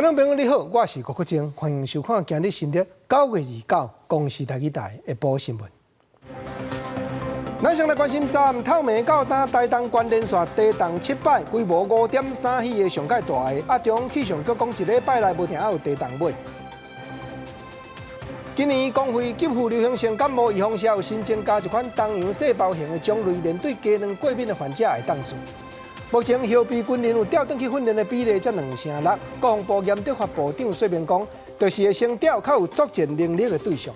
观众朋友你好，我是郭国正，欢迎收看今日新的9月29公视台语台下晡新闻。咱先来关心昨透明到台东关连续地动7摆，规模5.3起的上界大个，中央气象局讲一礼拜内无定有地动尾。今年公费给付流行性感冒预防车有新增加一款东洋细胞型的种类，连对鸡卵过敏的患者会当做。目前后备军人有调转去训练的比例才2成6，国防部严德发部长说明讲，就是会先调较有作战能力的对象。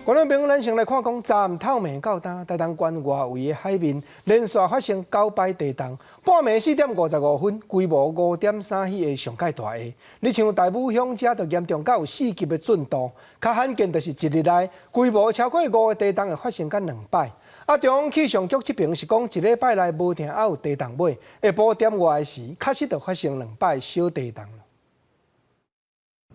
观众朋友，咱先来看讲，昨透明到台东县外围的海面连续发生9摆地动，半暝4点55分，规模5.3起的上界大下。你像大武乡遮就严重到有4级的震度，较罕见就是一日内规模超过5个地动会发生到2摆。中央气象局这边是讲，一礼拜内无定有地动尾，下晡点外时，确实就发生2摆小地动。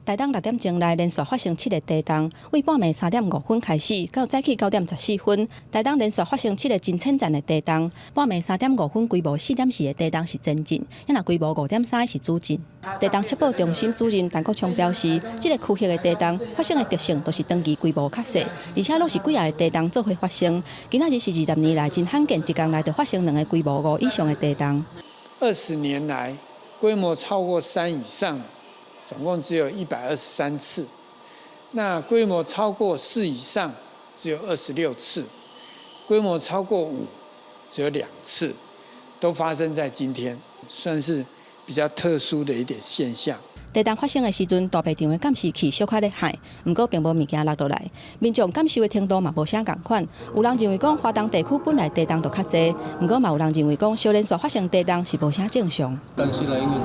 台东6点钟内连续发生7个地动，为半暝3点5分开始，到早起9点14分，台东连续发生7个真浅层的地动。半暝3点5分，规模4.4的地动是真震，若规模5.3是主震。地动测报中心主任陈国昌表示，这个区域的地动发生的特性都是长期规模较小，而且都是几下的地动做伙发生。今仔日是20年来真罕见，一天内就发生2个规模5以上的地动。20年来，规模超过3以上。总共只有123次，那规模超过4以上只有26次，规模超过5只有2次，都发生在今天，算是比较特殊的一点现象。地动发生的时阵，大排场的监视器小可咧海，不过并无物件落落来，民众感受的程度嘛无啥共款。有人认为讲华东地区本来地动就较济，不过嘛有人认为讲小连续发生地动是无啥正常。担心了，因为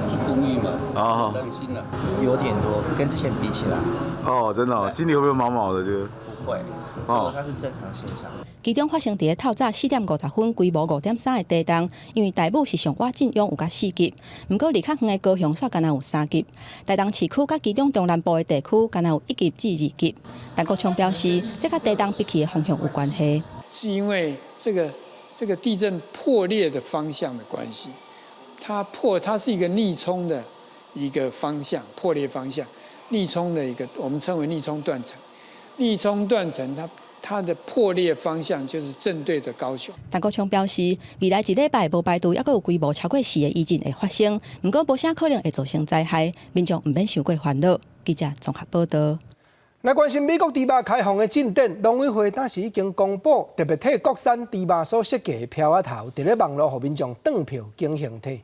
住公寓嘛，担心了，有点多，跟之前比起来。哦，真的、哦，心里会不会毛毛的？觉得不会，它是正常现象。其中发生伫透早4点50分，规模5.3的地动，因为台武是上挖震央有甲4级，不过离较远的高雄煞敢若有3级。台东市区甲其中中南部的地区敢若有1级至2级。陈国昌表示，这甲地动比起的方向有关系，是因为这个地震破裂的方向的关系，它是一个逆冲的一个方向，破裂方向，逆冲的一个我们称为逆冲断层，逆冲断层它的破裂方向就是正对着高雄。陈国昌表示，未来1礼拜无排除还佫有规模超过4个余震会发生，不过无啥可能会造成灾害，民众唔免伤过烦恼。记者综合报道。来关心美国猪肉开放的进展，农委会当时已经公布，特别替国产猪肉所设计的票仔头，伫咧网络，互民众转票经形体。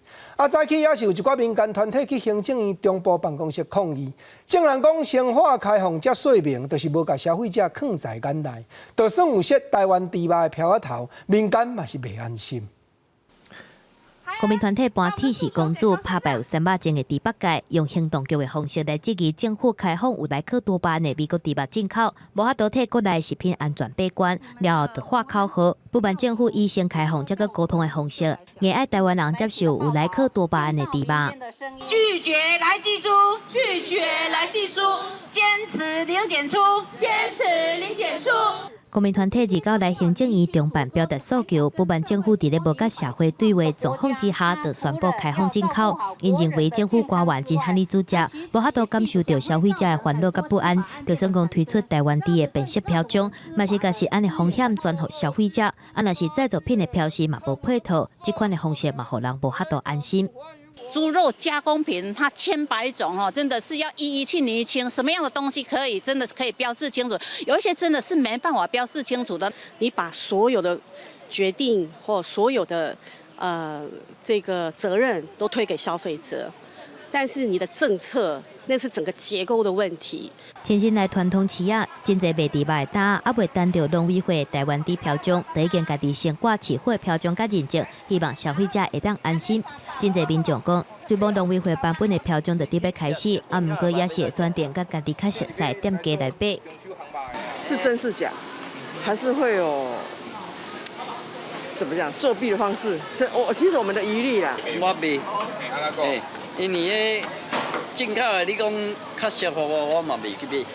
早起也是有一寡民间团体去行政院中部办公室抗议，证人讲生化开放才说明，就是无甲消费者放在眼内。就算有设台湾猪肉的票仔头，民间嘛是袂安心。国民团体搬铁丝公主拍败有300种的猪肉界，用行动剧的方式来质疑政府开放有来可多巴的美国猪肉进口，无法度替国内食品安全把关，了后就画口号，不办政府以先开放这个沟通的方式，硬爱台湾人接受有来可多巴胺的猪肉。拒绝来寄猪，拒绝来寄猪，坚持零检出，坚持零检出。国民团体29来行政院中办表达诉求，不办政府伫咧无甲社会对话状况之下，就宣布开放进口。因认为政府官员真罕哩主张，无法度感受到消费者的烦恼甲不安，就算讲推出台湾猪的变色标章，嘛是甲是安的风险转互消费者。若是制作品的标示嘛无配套，这款的方式嘛，互人无法度安心。猪肉加工品，它千百种哦，真的是要一一去厘清，什么样的东西可以真的可以标示清楚，有一些真的是没办法标示清楚的。你把所有的决定或所有的这个责任都推给消费者，但是你的政策那是整个结构的问题。亲身来传统市啊，真侪卖猪肉的摊啊未等到农委会台湾猪标章，就已经家己先挂市货标章甲认证，希望消费者会当安心。真侪民众讲，虽然农委会版本的票种就伫要开始，不过也是会选定甲家己较熟悉店家来买。是真是假，还是会有怎么讲作弊的方式？其实我们的疑虑啦。我袂，因为进口的你讲较适合我嘛袂去买。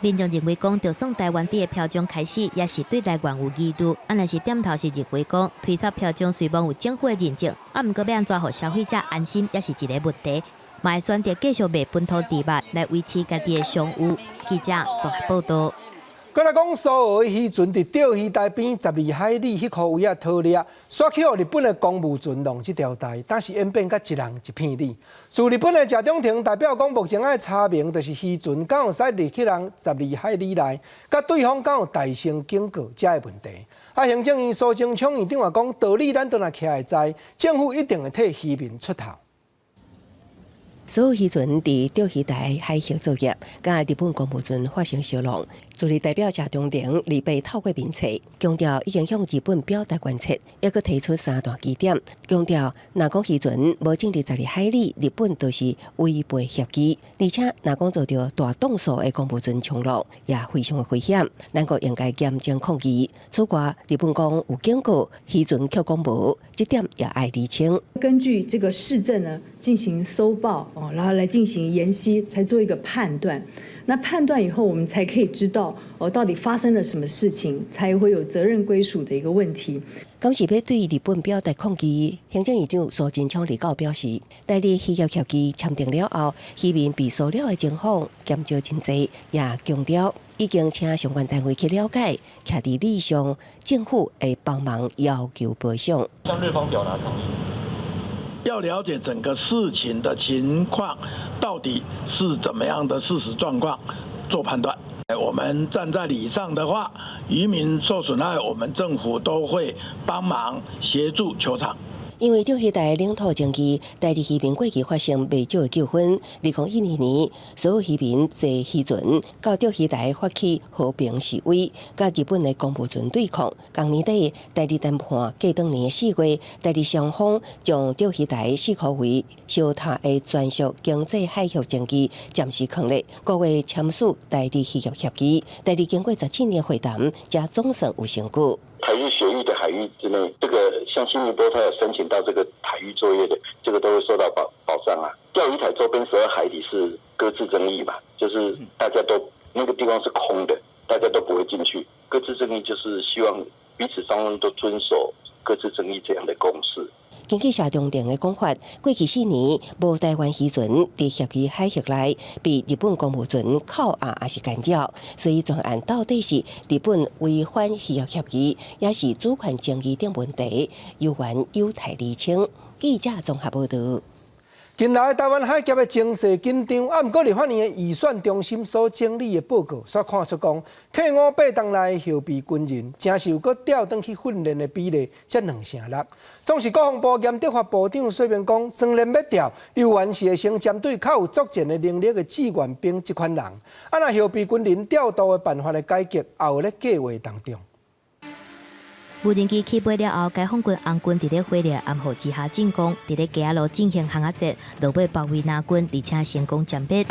民众认为讲，就算台湾地的票种开始，也是对来源有疑虑。若是点头是认为讲，推测票种虽然有政府的认证，毋过要安怎让消费者安心，也是一个问题。嘛会选择继续卖本土猪肉来维持家己的商誉。记者综合报道。再来讲，苏澳的渔船伫钓鱼台边12海里迄块位啊偷掠，刷去互日本的公务船弄这条台，但是演变甲一人一片里。驻日本的谢中庭代表讲，目前爱查明就是渔船敢有驶入去人12海里内，甲对方敢有大声警告才的问题。行政院苏贞昌院长也讲，道理咱都若徛会知，政府一定会替渔民出头。所有渔船伫钓鱼台海域作业，甲日本公务船发生相撞。助理代表谢中庭礼拜透过面册，强调已经向日本表达关切，也佮提出3大基点，强调若讲渔船无进入12海里，日本就是违背协议，而且若讲做到大动数的公务船冲落，也非常的危险，咱国应该严正抗议。此外，日本讲有警告渔船却讲无，这点也爱厘清。根据这个市政呢进行搜报然后来进行研析，才做一个判断。那判断以后，我们才可以知道到底发生了什么事情，才会有责任归属的一个问题。今是要对日本表达抗议，行政院长苏贞昌立稿表示，代理渔业协议签订了后，渔民被骚扰的情况减少真侪，也强调已经请相关单位去了解，徛伫理上，政府会帮忙要求赔偿。向日方表达抗议。要了解整个事情的情况到底是怎么样的事实状况，做判断。我们站在理上的话，渔民受损害，我们政府都会帮忙协助求偿。因为钓鱼台领土争议，代理渔民过去发生未少的纠纷。2012年，所有渔民坐渔船到钓鱼台发起和平示威，甲日本的公务船对抗。同年底，代理谈判过当年4月，代理双方将钓鱼台4块为小塔的专属经济海域争议暂时抗列，5月签署代理渔业协议。代理经过17年会谈，才总算有成果。台日协议的海域之内，这个像新加坡，它有申请到这个海域作业的，这个都会受到保障啊。钓鱼台周边12海里是搁置争议嘛，就是大家都那个地方是空的，大家都不会进去。搁置争议就是希望彼此双方都遵守搁置争议这样的共识。根据谢中庭的讲法，过去4年，无台湾渔船伫协议海域内被日本公务船扣押还是干扰，所以专案到底是日本违反渔业协议，也是主权争议等问题，有缘有待厘清。记者综合报道。近来台湾海峡的情势紧张，毋过立法院的预算中心所整理的报告，却看出讲退伍8档内后备军人，真是有搁调转去训练的比例才2成6。总是国防部严德发部长说明讲，全练要调，有缘是会先针对较有作战的能力的志愿兵这款人。若后备军人调度的办法的改革，也有咧计划当中。无人机起飞了后，解放军红军伫咧火力暗号之下进攻，伫咧街仔路进行巷仔战，落尾包围南军，而且成功歼灭。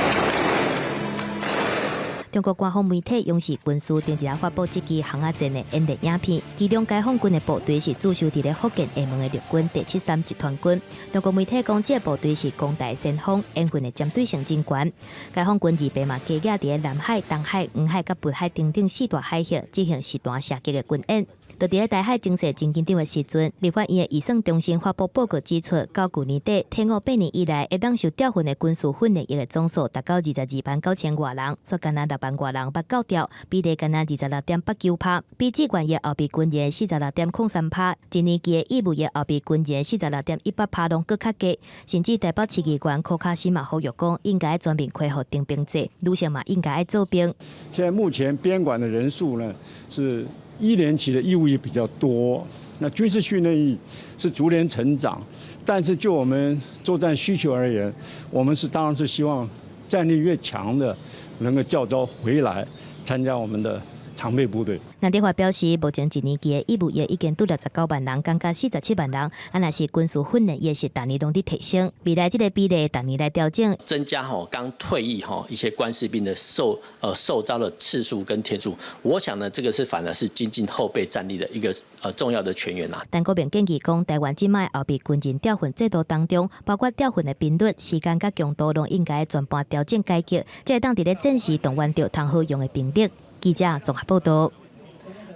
中国官方媒体用是军事电视台发布这支巷仔战的演练影片，其中解放军的部队是驻守伫咧福建厦门的陆军第73集团军。中国媒体讲，这个部队是攻台先锋，演训的针对性真悬。解放军二白嘛加压伫咧南海、东海、黄海甲北海等等4大海域进行实弹射击的军演。就伫咧台海情势真紧张的时阵，立法院的预算中心发布报告指出，到去年底退伍8年以来，会当受调训的军事训练役的总数达到22万9千多人，说干那6万多人捌到调，比例干那26.89%，比志愿役后备军人46.03%，一年期的义务役后备军人46.18%拢搁较低，甚至台北市议员柯卡西嘛呼吁讲，应该全面恢复征兵制，女性嘛应该做兵。现在目前编管的人数呢是1年期的义务役比较多，那军事训练役是逐年成长，但是就我们作战需求而言，我们当然是希望战力越强的能够调招回来参加我们的常备部队。杨德华表示，目前一年期的义务役已经拄69万人，降到47万人，啊，若是军事训练也是逐年拢伫提升，未来这个比例逐年来调整，增加刚退役一些官士兵的受招的次数跟天数。我想呢，这个反而是精进后备战力的一个重要的泉源啦。但国民建议讲，台湾即卖后备军人调训制度当中，包括调训的频率、时间甲强度，拢应该全盘调整改革，才会当伫咧战时动员到通好用的兵力。记者综合报道。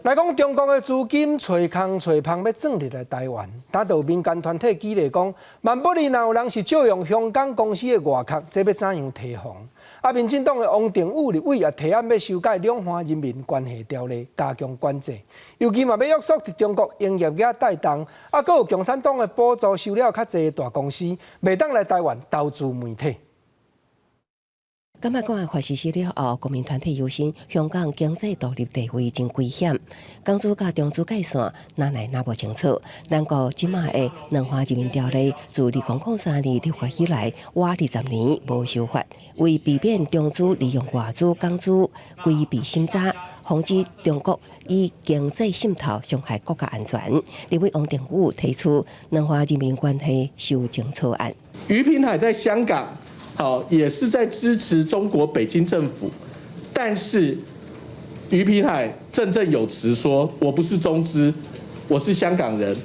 来讲，中国的资金找空找胖要转入来台湾，打到民间团体激励讲，万不里若有人是借用香港公司的外壳，这要怎样提防？啊，民进党的王定宇立委也提案要修改《两岸人民关系条例》，加强管制，尤其嘛要约束伫中国营业额带动，啊，阁有共产党的补助收了较侪的大公司，袂当来台湾投资媒体。感觉讲发实施了后，国民团体忧心香港经济独立地位真危险。港资甲中资界线哪来哪无清楚？难怪即卖的《两岸人民条例》自2003年立法以来，活20年无修法，为避免中资利用外资、港资规避审查，防止中国以经济渗透伤害国家安全。立委王定宇提出《两岸人民关系修正草案》。余平海在香港。也是在支持中国北京政府，但是余平海振振有词说：“我不是中资，我是香港人，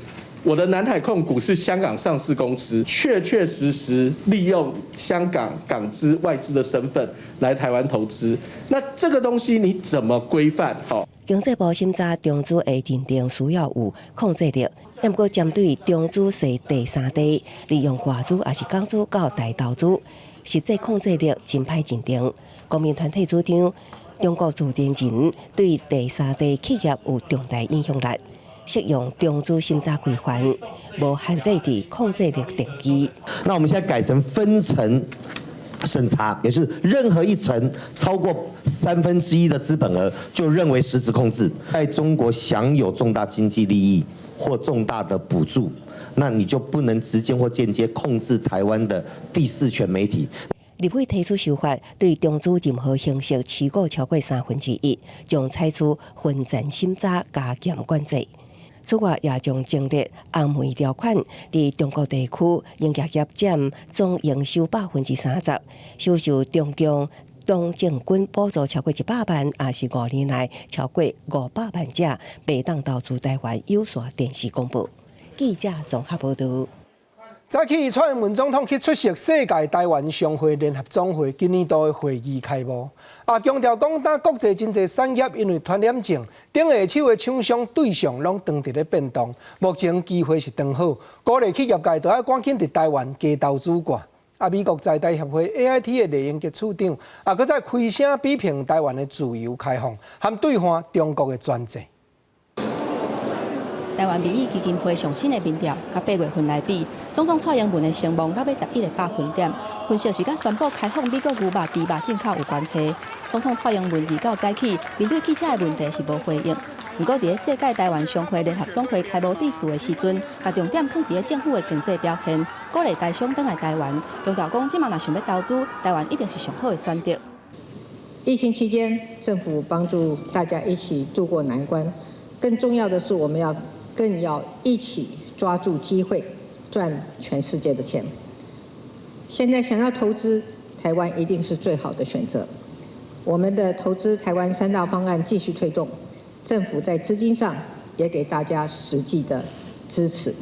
我的南海控股是香港上市公司，确确实实利用香港港资外资的身份来台湾投资。那这个东西你怎么规范？”经济部审查中资的认定需要有控制力，不过针对中资是第三地利用外资也是港资到大投资。实际控制力真歹认定，国民团体主张中国自然人对第三地企业有重大影响力，适用中资审查规范，无限制伫控制力定义。那我们现在改成分层审查，也就是任何一层超过1/3的资本额，就认为实质控制。在中国享有重大经济利益或重大的补助，那你就不能直接或间接控制台湾的第四权媒体。立委提出修法，对中资任何形式持股超过1/3，将采取分层审查加强管制。此外，也将精力红梅条款，伫中国地区营业业占总营收30%，收受中共党政军补助超过100万，也是5年来超过500万者被当投资台湾有线电视公布。记者综合报道。早起，蔡英文总统去出席世界台湾商会联合总会今年度的会议开幕，强调讲，当国际经济产业因为传染症，顶下手的厂商对象拢长伫咧变动，目前机会是长好，鼓励企业界都要赶紧伫台湾加投资挂。美国在台协会 AIT 的李英杰处长，搁再开声批评台湾的自由开放，和对抗中国的专制。台湾民意基金会上新的民调，甲8月份来比，总统蔡英文的声望达到11个百分点。分析是甲宣布开放美国牛肉、猪肉进口有关系。总统蔡英文29早起面对记者的问题是无回应。不过，伫咧世界台湾商会联合总会开幕致辞的时阵，甲重点放伫咧政府的经济表现，鼓励台商返来台湾，强调讲，即马若想要投资，台湾一定是上好的选择。疫情期间，政府帮助大家一起度过难关，更重要的是，我们更要一起抓住机会，赚全世界的钱。现在想要投资台湾，一定是最好的选择。我们的投资台湾3大方案继续推动，政府在资金上也给大家实际的支持。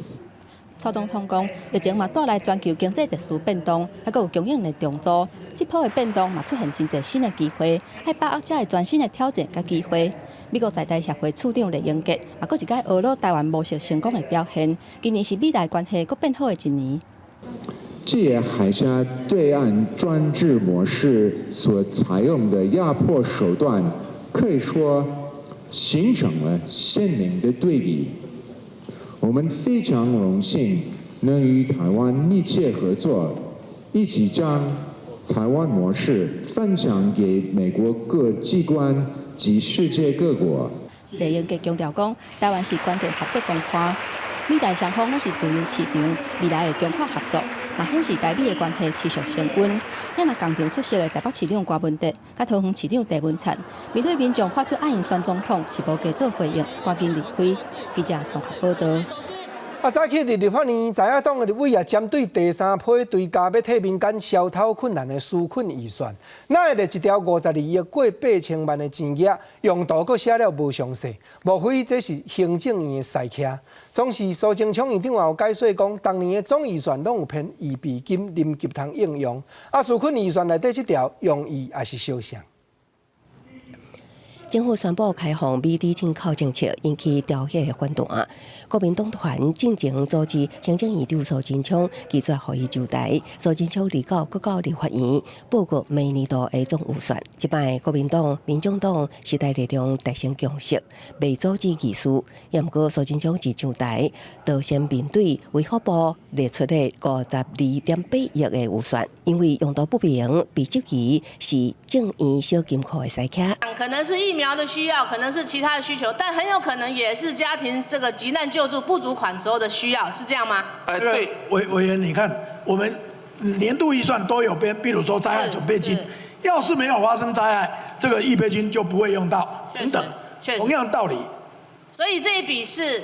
蔡总统讲，疫情嘛带来全球经济特殊变动，还有供应链重组，这波的变动嘛出现真侪新的机会，还把握这个全新的挑战甲机会。美国在台协会处长李英杰，也搁一届学了台湾模式成功的表现。今年是美台关系搁变好的一年。借海峡对岸专制模式所采用的压迫手段，可以说形成了鲜明的对比。我们非常荣幸能与台湾密切合作，一起将台湾模式分享给美国各机关及世界各国。李英杰强调讲，台湾是关键合作同伴，美台双方拢是自由市场，未来会强化合作，嘛显示台美的关系持续升温。也若共场出席的台北市长郭文德、甲桃园市长陈文灿，面对民众发出爱因选总统是无加做回应，赶紧离开。记者综合报道。早起立法院在野党的立委也针对第三批追加要替民间消掏困难的纾困预算，哪会咧一条52亿过8000万的钱额，用途佫写了无详细，莫非这是行政院的塞卡？总是苏贞昌院长也有解说讲，当年的总预算拢有偏预备金临急通应用，纾困预算内底这条用意也是小项。政府宣布开放美猪进口政策，引起朝野反弹。国民党团进前组织行政院长苏贞昌拒绝予伊就台，苏贞昌离稿搁到立法院报告明年度的总预算。即摆国民党、民众党、时代力量达成共识，未组织议事。也毋过苏贞昌一上台，就先面对卫福部列出的52.8亿的预算，因为用途不明，被质疑是政院小金库的塞卡。可能是疫苗的需要，可能是其他的需求，但很有可能也是家庭这个急难救助不足款时候的需要，是这样吗？对，委员，你看我们年度预算都有编，比如说灾害准备金，要是没有发生灾害，这个预备金就不会用到，等等，同样道理。所以这一笔是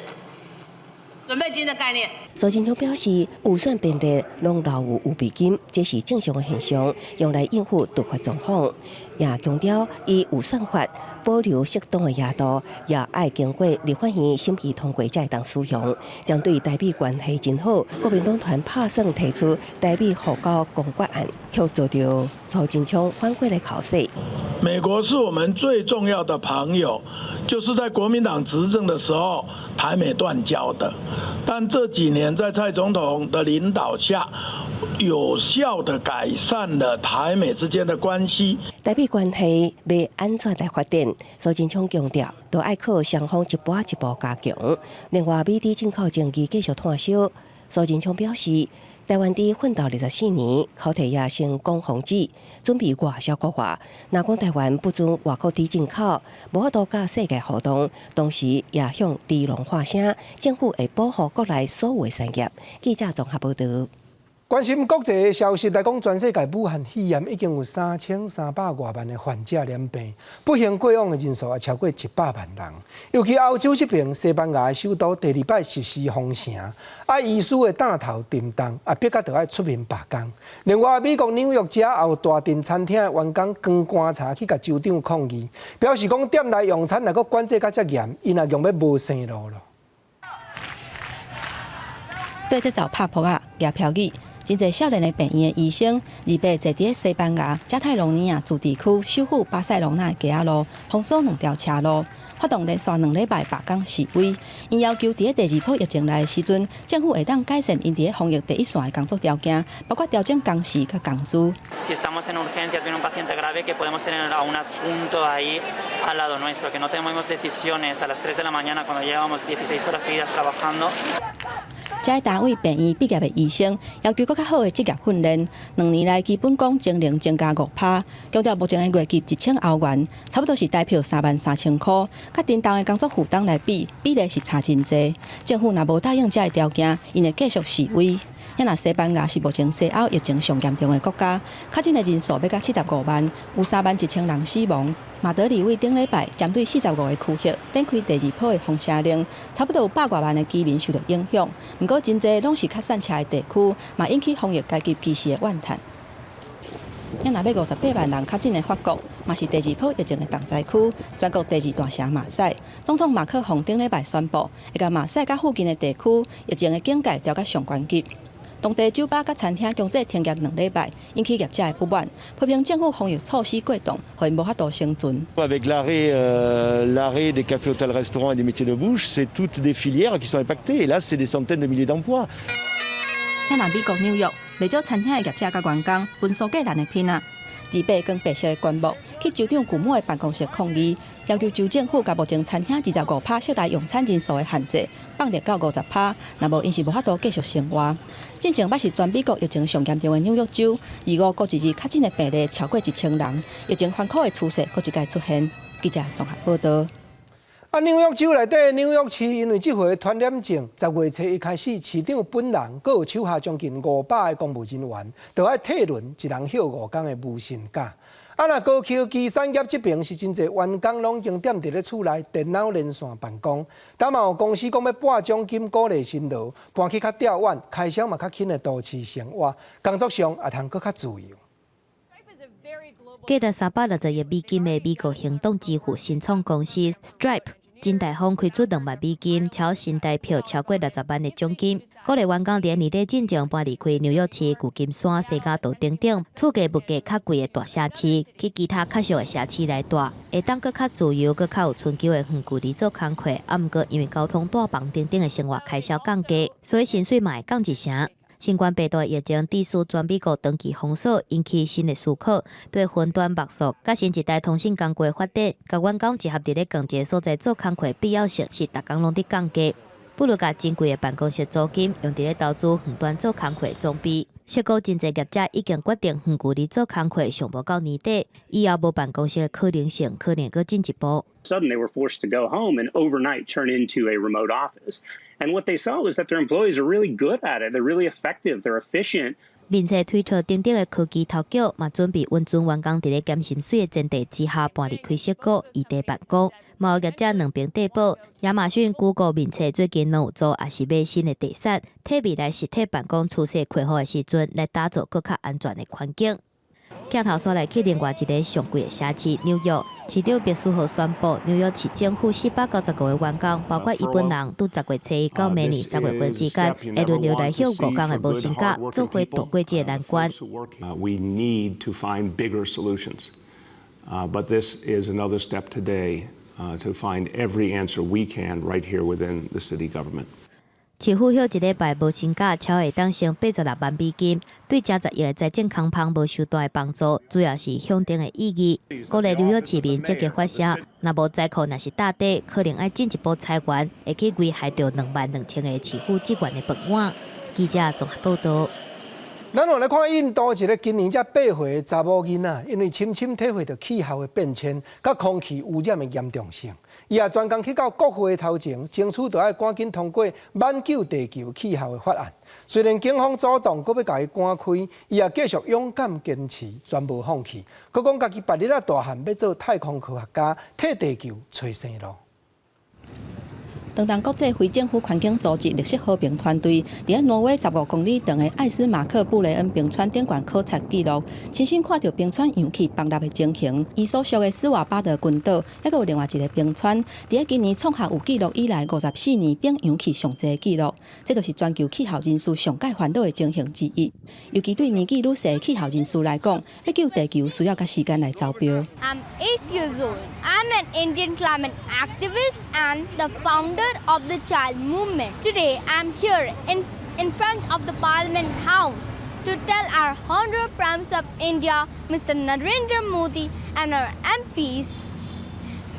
准备金的概念。苏贞昌表示，预算编列拢留有预备金，这是正常的现象，用来应付突发状况。也强调，以预算法保留适当的额度，也爱经过立法院审议通过才会当使用。将对台美关系真好，国民党团拍算提出台美互交公决案，却遭到苏贞昌反过来考试。美国是我们最重要的朋友，就是在国民党执政的时候，台美断交的。但这几年在蔡总统的领导下，有效地改善了台美之间的关系。台美关系要安怎来发展？苏贞昌强调，都爱靠双方一步一步加强。另外，美猪进口争议继续炭烧。苏贞昌表示，台湾伫奋斗24年，考题也先讲防治，准备外销国化。若讲台湾不准外国猪进口，无法度甲世界互动，同时也向猪农发声，政府会保护国内所有产业。记者综合报道。关心国际的消息来讲，全世界武汉肺炎已经有3300多万的患者染病，不幸过往的人数也超过100万人。尤其欧洲这边，西班牙的首都第2摆实施封城，医师的带头震动，逼甲就要出面罢工。另外，美国纽约州也有大店餐厅的员工扛棺柴去甲州长抗议，表示讲店内用餐若阁管制甲遮严，因也用要无生路了。对这走拍扑啊，也飘语。真侪少年的病院的医生，二八坐伫西班牙加泰隆尼亚自治区首府巴塞隆纳的街仔路封锁2条车路，发动连续2礼拜罢工示威，因要求伫第2波疫情来的时阵，政府会当改善因伫防疫第一线的工作条件，包括调整工时甲工资。Si estamos en urgencias, viene un paciente grave, que podemos tener a un adjunto ahí al lado nuestro, que no tomemos decisiones a las 3 de la mañana cuando llevamos 16 horas seguidas trabajando. 这个单位病院毕业的医生要求更较好的职业训练，2年来基本工精龄增加5%，强调目前的月薪$1000，差不多是台票33000块，甲震动的工作负担来比例是差真济。政府若无答应这个条件，因会继续示威。也若西班牙是目前西欧疫情上严重的国家，确诊的人数要到75万，有31000人死亡。马德里为顶礼拜针对45个区域展开第2波的封城令，差不多有100多万的居民受到影响。不过真济拢是较散车的地区，嘛引起防疫阶级歧视的怨叹。也若要58万人确诊的法国，嘛是第2波疫情的重灾区，全国第2大城马赛。总统马克宏顶礼拜宣布，会甲马赛甲附近的地区疫情的警戒调到上悬级。当地酒吧甲餐厅强制停业2礼拜，引起业者的不满，批评政府防疫措施过动，互因无法度生存。Avec l'arrêt des cafés, hôtels, restaurants et des métiers de bouche, c'est toutes des filières qui sont impactées. Et là, c'est des centaines de milliers d'emplois. 也若美国纽约，未少餐厅的业者甲员工分数过难的片啊。28跟白色的棺木去州长古姆的办公室抗议，要求州政府甲目前餐厅25%室内用餐人数的限制放宽到50%，若无因是无法度继续生活。进前捌是全美国疫情上严重的纽约州，25个1日确诊的病例超过1000人，疫情反扩的趋势佫一届出现。记者综合报道。纽约州内底纽约市因为这回传染症，10月初一开始，市长本人阁有手下将近500个公务人员，都要退轮，一人休5天的无薪假。若高科技产业这边是真侪员工拢已经踮伫咧厝内电脑连线办公，但嘛有公司讲要拨奖金鼓励辛劳，搬去较调远，开销嘛较轻的都市生活，工作上也通搁较自由。价值360亿美金的美国行动支付新创公司 Stripe， 真大方开出2万美金，超新台票超过60万的奖金，鼓励员工伫年底进前搬离开纽约市旧金山、西雅图等等厝价物价较贵的大城市，去其他较小的城市来住，会当搁较自由、搁较有春秋的远距离做工课。毋过因为交通、住房等等的生活开销降低，所以薪水嘛会降一成。新冠病毒疫情致使全美国长期封锁，引起新的思考，对分段网速、甲新一代通信工具发展，甲员工集合伫咧共一个所在做工课必要性是逐工拢伫降低。不如甲珍贵的办公室租金用伫咧投资远端做工课装备。涉过真侪业者已经决定远距离做工课上无到年底，以后无办公室的可能性可能搁进一步。Suddenly, they were forced to go home and overnight turn into a remote office. And what they saw was that their employees are really good at it. They're really effective. They're efficient. 面册推特等等的科技头角，嘛准备温存员工伫咧减薪水的前提之下搬离开涉谷异地办公。某业者两边对保，亚马逊、Google 面册最近拢有做也是买新的地产，替未来实体办公趋势开放的时阵，来打造更较安全的环境。镜头刷来去另外一个上贵的城市纽约，市长秘书号宣布，纽约市政府495个员工，包括伊本人，伫10月初一到明年3月份之间，会轮流来休5天的无薪假，做伙度过这个难关。We need to find bigger solutions, but this is another step today to find every answer we can right here within the city government. 市府休一礼拜无薪假，超会当省86万美金，对正10亿的财政空棚无受大的帮助，主要是向定的意义。鼓励纽约市民积极发声，若无灾库若是大底，可能要进一步裁员，会去危害到22000个市府职员的饭碗。记者综合报道。咱来看印度一个今年才8岁的查某囡仔，因为深深体会到气候的变迁、甲空气污染的严重性，伊也专工去到国会头前，争取要赶紧通过挽救地球气候的法案。虽然警方主动搁要甲伊赶开，伊也继续勇敢坚持，全无放弃。佮讲家己别日大汉要做太空科学家，替地球找生路。当当国际非政府环境组织绿色和平团队，伫挪威15公里长的艾斯马克布雷恩冰川顶悬考察记录，亲身看到冰川扬起崩塌的情形。伊所属的斯瓦巴德群岛，还有另外一个冰川，伫今年创下有纪录以来54年冰扬起上济纪录。这就是全球气候人士上界烦恼的情形之一。尤其对年纪愈小的气候人士来讲，要救地球需要甲时间来招标。I'm 8 years old. I'm an Indian climate activist and the founder of the child movement. Today I'm here in front of the Parliament House to tell our Honourable Prime Minister of India, Mr. Narendra Modi, and our MPs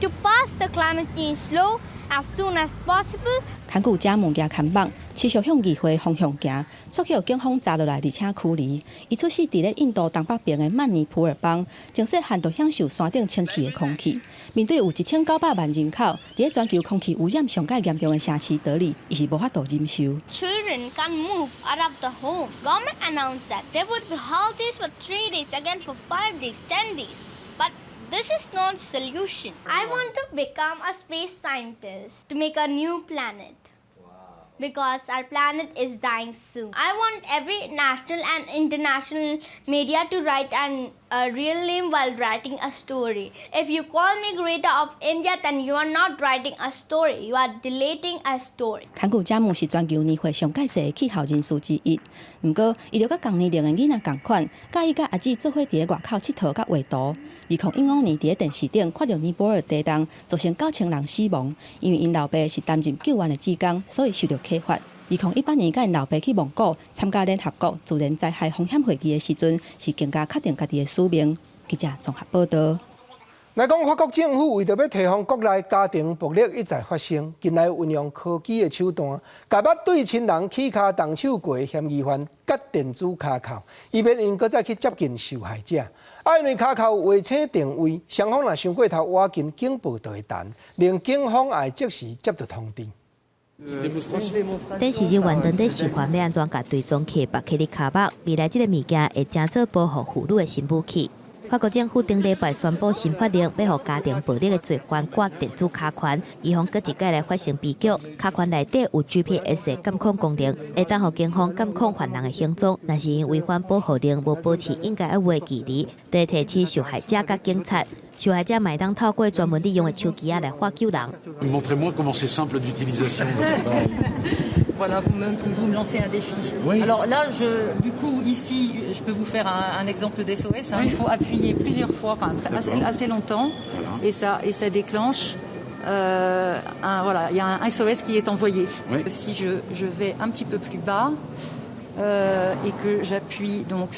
to pass the climate change law as soon as possible. 坎古加姆亚看板，持续向议会方向行，促叫警方查落来，而且驱离。伊出世伫咧印度东北边的曼尼普尔邦，从细汉就享受山顶清气的空气。面对有1900万人口，伫咧全球空气污染上界严重的城市德里，伊是无法度忍受。Children can't move out of the home. Government announced that there would be holidays for 3 days, again for 5 days, 10 days. But this is not a solution. I want to become a space scientist to make a new planet. Because our planet is dying soon. I want every national and international media to write a real name while writing a story. If you call me Greta of India, then you are not writing a story. You are deleting a story. 坎古加姆是全球年岁上介细的气候人士之一。不过，伊就甲同年龄的囡仔同款，甲伊甲阿姊做伙伫咧外口佚佗甲画图。2015年伫咧电视顶看到尼泊尔地震，造成9000人死亡，因为因老爸是担任救援的职工，所以受到启发。2018年，甲因老爸去蒙古参加联合国自然灾害风险会议的时阵，是更加确定家己的使命。记者综合报道。来讲，法国政府为着要提防国内家庭暴力一再发生，近来运用科技的手段，解捌对亲人起骹动手过的嫌疑犯割电子卡扣，以免因搁再去接近受害者。因为卡扣卫星定位，双方若伤过头，挖紧警报就会弹，令警方也即时接到通知。这是日原当地喜欢要安怎甲对撞器绑起伫卡包，未来这个物件会真做保护妇女的新武器。法国政府顶礼拜宣布新法令，要予家庭暴力的罪犯挂电子卡环，以防搁一届来发生悲剧。卡环内底有 GPS 的监控功能，会当予警方监控犯人的行踪。若是因违反保护令，无保持应该要有的距离，就会提起受害者甲警察。受害者买当透过专门利用的手机来发救人。Montrez-moi comment c'est simple d'utilisation. Voilà, vous me lancez un défi. Oui. Alors là, du coup, ici, je peux vous faire un exemple d'SOS. Il faut appuyer plusieurs fois, assez longtemps, voilà. et ça déclenche. Voilà, il y a un SOS qui est envoyé. Oui. Si je vais un petit peu plus bas et que j'appuie donc.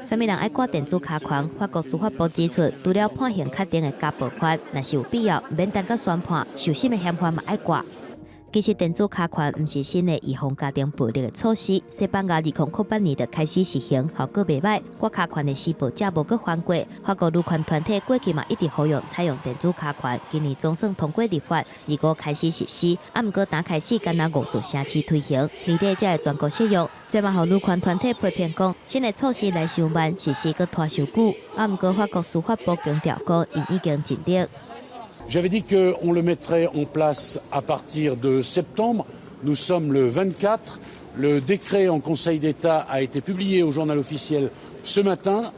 啥物人爱挂电子卡环？法国司法部指出，除了判刑确定的加保款，若是有必要，免等到宣判，受审的嫌犯嘛爱挂。其实电子卡环毋是新的预防家庭暴力的措施，西班牙2008年就开始实行，效果袂歹。挂卡环的施暴者无搁犯过，法国女权团体过去嘛一直呼吁采用电子卡环，今年总算通过立法，25开始实施。毋过打开始，敢若5座城市推行，年底才会全国适用。这嘛，互女权团体批评讲，新的措施来上慢，实施搁拖伤久。毋过法国司法部强调讲，因已经尽力。J'avais dit qu'on le mettrait en place à partir de septembre. Nous sommes le 24. Le décret en Conseil d'État a été publié au journal officiel ce matin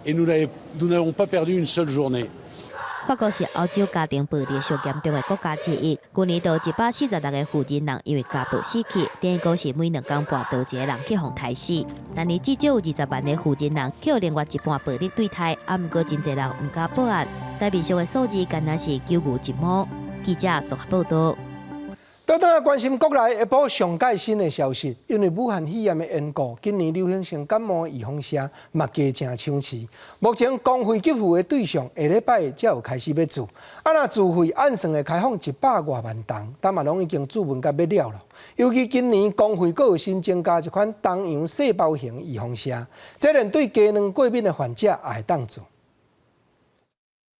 et nous n'avons pas perdu une seule journée. 法国是欧洲家庭暴力上严重的国家之一，去年有146个负责人因为家暴死去，等于讲是每2天半就有一个人去互杀死。但是至少有20万的负责人去另外一半暴力对待，毋过真侪人毋敢报案。台面上的数字敢若是九牛一毛。记者综合报道。倒转来关心国内一波上届新的消息，因为武汉肺炎的缘故，今年流行性感冒预防车嘛加正抢市。目前公费给付的对象下礼拜才有开始要做，若自费按算的开放100多万栋，但嘛拢已经注文甲要了了。尤其今年公费阁有新增加一款东洋细胞型预防车，这连对低能过敏的患者也会当做。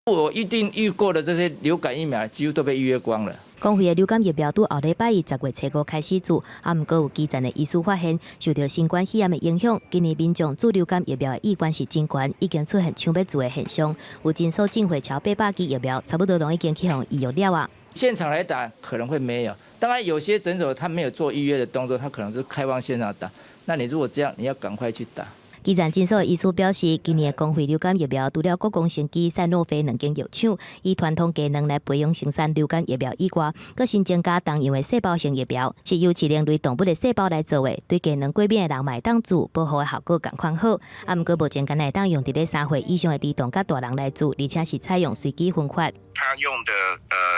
我预过的这些流感疫苗几乎都被预约光了。公费的流感疫苗伫后礼拜10月初5开始做，毋过有基层的医师发现，受到新冠肺炎的影响，今年民众做流感疫苗的意愿是真悬，已经出现抢要做的现象。有真数进会超800支疫苗，差不多拢已经去互医药了啊。现场来打可能会没有，当然有些诊所他没有做预约的动作，他可能是开放现场打。那你如果这样，你要赶快去打。基层诊所的医师表示，今年的公费流感疫苗除了国共生技、赛诺菲2间药厂以传统技能来培养生产流感疫苗以外，佮新增加东洋的细胞型疫苗，是由饲人类动物的细胞来做的，对技能过敏的人买当做，保护的效果同款好。毋过目前敢会当用伫咧3岁以上的儿童佮大人来做，而且是采用随机分发。他用的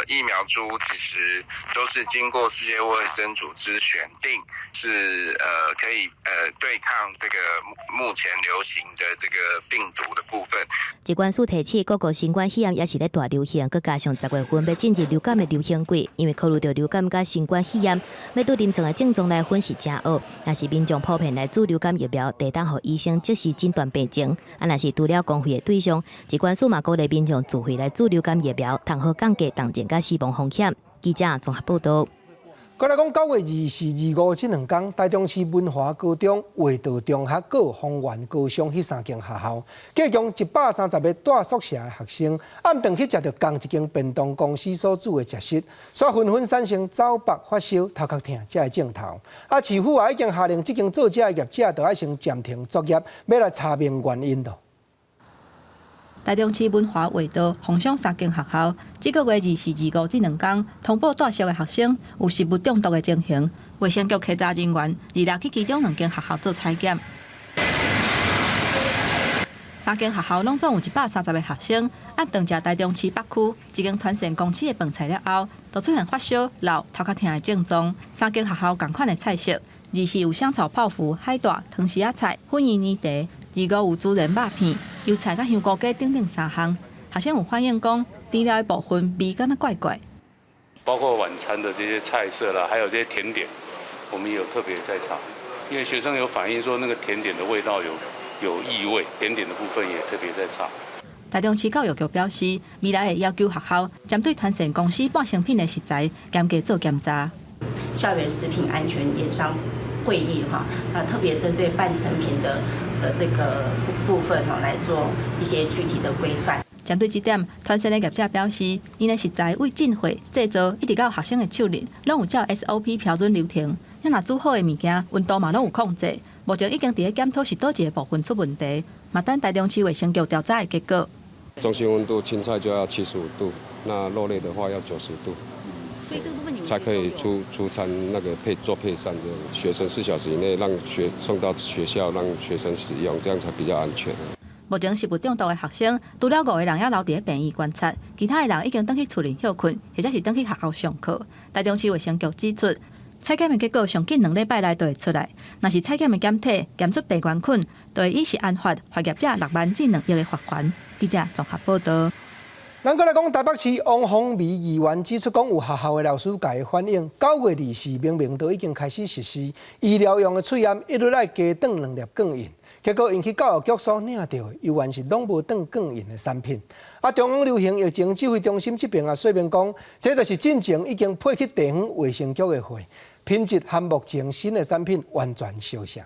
疫苗株其实都是经过世界卫生组织选定，是可以对抗这个目前流行的这个病毒的部分。疾管署提起，各国新冠肺炎也是咧大流行，佮加上10月份要进入流感的流行季，因为考虑到流感佮新冠肺炎，要对临床的症状来分是正恶。若是民众普遍来做流感疫苗，得当互医生即时诊断病情。若是除了公费的对象，疾管署嘛鼓励民众自费来做流感疫苗，通好降低重症甲死亡风险。记者综合报道。再来讲9月24、25这2天，台中市文华高中、华道中学、各丰原高商迄3间学校，计共130个住宿舍的学生，暗顿去食到同一间便当公司所煮的食食，煞纷纷产生走白发烧、头壳痛这个症头。市府也已经下令，这间做这的业者，就要先暂停作业，要来查明原因咯。台中市文华、华道、丰商3间学校，这个月24、25这2天，通报住宿的学生有食物中毒的情形。卫生局稽查人员日去其中2间学校做采检，3间学校拢总有130个学生，暗顿食台中市北区一间团膳公司的饭菜了后，就出现发烧、流、头壳痛的症状。3间学校同款的菜色，日是有香草泡芙、海带、汤匙仔菜、粉圆泥茶；25有猪仁肉片、油菜甲香菇鸡等3项。学生有反映讲，甜料的部分味感觉怪怪。包括晚餐的这些菜色啦，还有这些甜点，我们也有特别在查，因为学生有反映说那个甜点的味道有异味，甜点的部分也特别在查。台中市教育局表示，未来会要求学校针对团膳公司半成品的食材严格做检查。校园食品安全研商会议特别针对半成品的这个部分来做一些具体的规范。针对这点，团膳的业者表示，因的食材为进货、制造一直到学生的手里，拢有照 SOP 标准流程。若若煮好的物件，温度嘛拢有控制。目前已经伫咧检讨是倒一个部分出问题，嘛等台中市卫生局调查的结果。中心温度，青菜就要75度，那肉类的话要90度，所以这个部分你们才可以出餐那个做配膳这样。学生4小时以内送到学校，让学生使用，这样才比较安全。目前食物中毒的学生，除了5个人还留伫病院观察，其他的人已经回去厝里休困，或者是回去学校上课。台中市卫生局指出，采检的结果上紧2礼拜内就会出来。若是采检的检体检出病原菌，就会以食安法罚业者6万至2亿的罚款。记者综合报道。咱过来讲，台北市王宏美议员指出，讲有学校的老师甲伊反映，9月24明明都已经开始实施医疗用的喙炎，一律来加断2粒铬银。结果引起教育局所领到的，依然是拢无断铬银的产品。中央流行疫情指挥中心这边说明讲，这就是进前已经配去地方卫生局的货，品质和目前新的产品完全相像。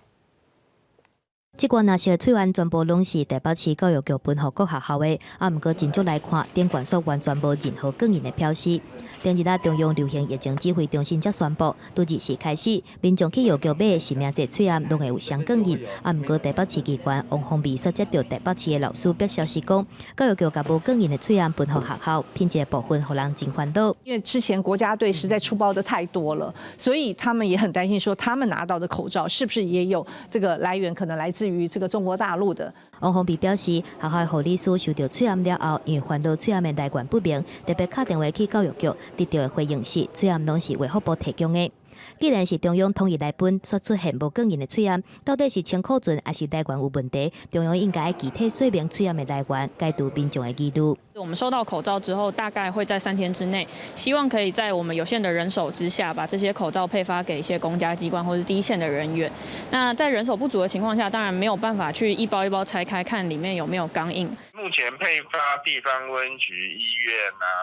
即款那些喙炎全部拢是台北市教育局分予各学校的，毋过真足来看，顶管所完全无任何铬银的标示。前日中央流行疫情指挥中心则宣布，拄日时开始，民众去药局买的是名这喙炎，拢会有双铬银。毋过台北市机关王宏美所接到台北市的老师表消息讲，教育局甲无铬银的喙炎分予学校，品质的部分互人真烦恼。因为之前国家队实在出包的太多了，所以他们也很担心，说他们拿到的口罩是不是也有这个来源，可能来自于这个中国大陆的。王宏美表示，学校的护理师收到喙炎了后，因为烦恼喙炎的来源不明，特别打电话去教育局，得到的回应是喙炎拢是卫福部提供的。既然是中央统一来本说出现无铬银的喙炎，到底是清库存还是来源有问题？中央应该具体说明喙炎的来源，解除民众的疑虑。我们收到口罩之后，大概会在3天之内，希望可以在我们有限的人手之下，把这些口罩配发给一些公家机关或是第一线的人员。那在人手不足的情况下，当然没有办法去一包一包拆开看里面有没有钢印。目前配发地方卫生局、医院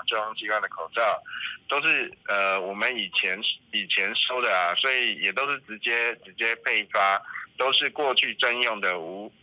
中央机关的口罩，都是我们以前收的所以也都是直接配发，都是过去征用的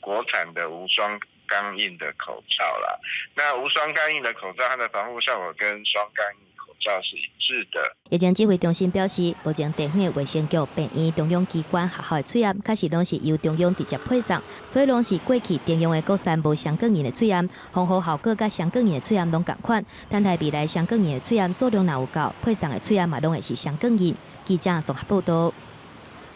国产的无双钢印的口罩啦。那无双钢印的口罩，它的防护效果跟双钢印口罩是一致的。疫情指挥中心表示，目前地方的卫生局、病院、中央机关、学校的喙炎，确实拢是由中央直接配送，所以拢是过去征用的国产无双铬银的喙炎，防护效果甲双铬银的喙炎拢同款。但台未来双铬银的喙炎数量若有够，配送的喙炎嘛拢会是双铬银。记者综合报道。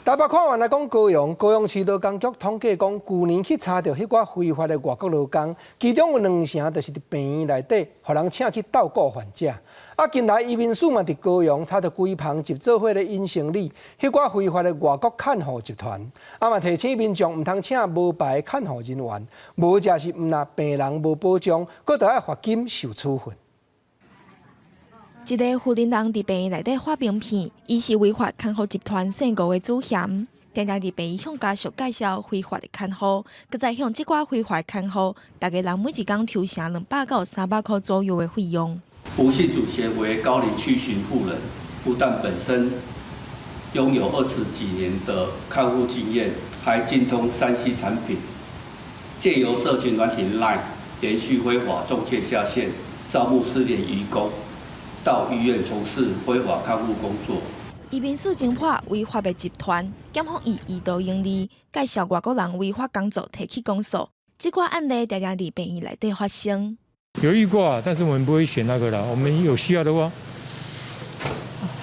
台北看完来讲高雄市道工局统计讲，去年去查到迄寡非法的外国劳工，其中有2成就是伫病院内底，互人请去照顾患者。近来移民署嘛伫高雄查到规旁集做伙咧因成立迄寡非法的外国看护集团，嘛提醒民众唔通请无牌看护人员，无则是唔拿病人无保障，佫得要罚金受处分。一个富人人伫病院内底发名片，伊是违法看护集团姓吴的主嫌，常常伫病院向家属介绍非法的看护，佮再向即寡非法看护，大家人每一工抽成200到300块左右的费用。吴姓主嫌为高龄区巡护人，不但本身拥有20几年的看护经验，还精通3C 产品，借由社群软体 LINE 连续非法中介下线，招募失联移工。到医院从事非法看护工作。移民署侦破违法的集团，检方以异道盈利介绍外国人违法工作提起公诉。这挂案例常常伫病院内底发生。有遇过但是我们不会选那个啦。我们有需要的话，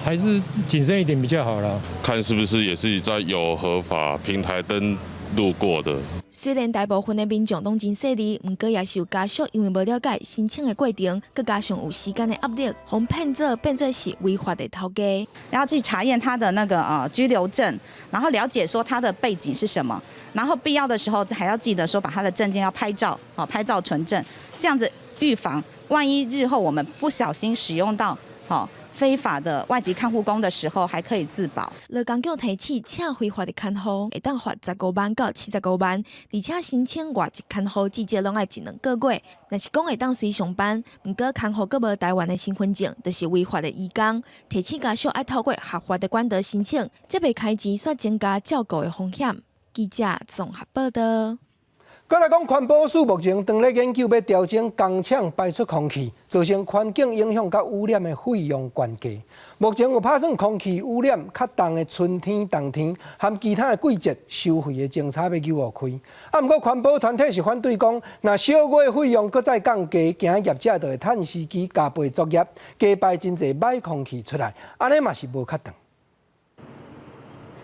还是谨慎一点比较好啦。看是不是也是在有合法平台登录过的。虽然大部分的民众拢真细腻，不过也是有家属因为无了解申请的过程，佮加上有时间的压力，互骗做变作是违法的头家。然后去查验他的那个居留证，然后了解说他的背景是什么，然后必要的时候还要记得说把他的证件要拍照，拍照存证，这样子预防万一日后我们不小心使用到非法的外籍看护工的时候，还可以自保。劳工局提起，请非法的看护会当罚15万到75万，而且申请外籍看护至少拢要1-2个月。若是讲会当随上班，毋过看护佫无台湾的身份证，就是违法的移工。提起家属要透过合法的管道申请，则袂开钱，煞增加照顾的风险。记者综合报道。再来讲，环保署目前正咧研究要调整工厂排出空气造成环境影响甲污染的费用关价。目前有拍算空气污染较重的春天、冬天和其他的季节收费的政策要由我开。不过环保团体是反对讲，若小月费用搁再降价，惊业者就会趁时机加倍作业，加排真侪歹空气出来，安尼嘛是无恰当。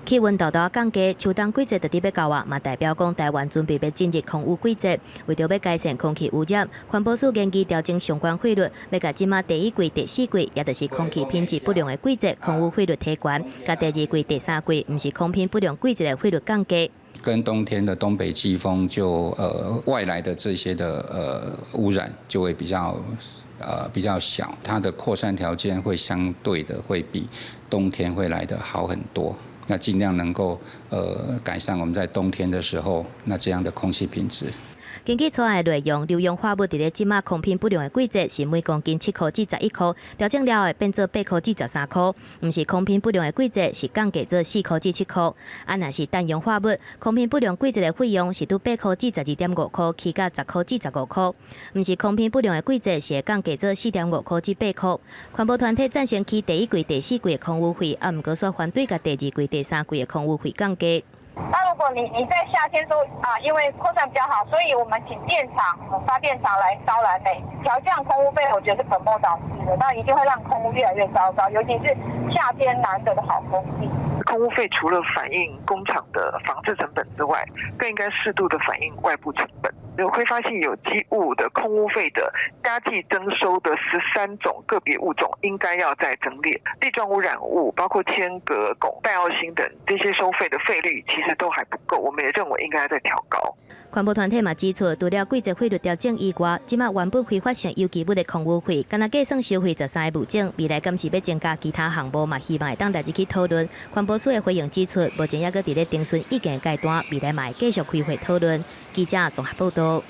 气温大大降低，秋冬季节就要到啊，嘛代表讲台湾准备要进入空污季节。为着要改善空气污染，环保署研究调整相关费率，要甲即马第1季、第4季，也就是空气品质不良的季节空污费率提悬，甲第2季、第3季毋是空品不良季节的费率降低。跟冬天的东北季风就外来的这些的污染就会比较小，它的扩散条件会相对的会比冬天会来得好很多。那尽量能够改善我们在冬天的时候那这样的空气品质。根据草案的内容，硫氧化物伫咧即马空品不良的季节是每公斤7块至11块，调整了后变做8块至13块；毋是空品不良的季节是降价做4块至7块。若是氮氧化物，空品不良季节的费用是拄8块至12.5块，起到10块至15块；毋是空品不良的季节是会降价做4.5块至8块。环保团体赞成起第1季、第4季的空污费，毋过说反对甲第2季、第3季的空污费降价。那如果你在夏天说因为扩散比较好，所以我们请电厂、发电厂来烧燃煤，调降空污费，我觉得是本末倒置的，那一定会让空污越来越糟糕，尤其是夏天难得的好空气。空污费除了反映工厂的防治成本之外，更应该适度的反映外部成本。有挥发性有机物的空污费的加计征收的13种个别物种，应该要再增列。地状污染物，包括铅、镉、汞、戴奥辛等这些收费的费率，其实都还不够，我们也认为应该再调高。环保团体嘛指出，除了季节费率调整以外，即马原本挥发性有机物的空污费，敢若计算收费13个物种，未来敢是要增加其他项目嘛？希望会当来日去讨论。环保署的回应指出，目前还搁伫咧定选意见阶段，未来嘛会继续开会讨论。记者综合报道。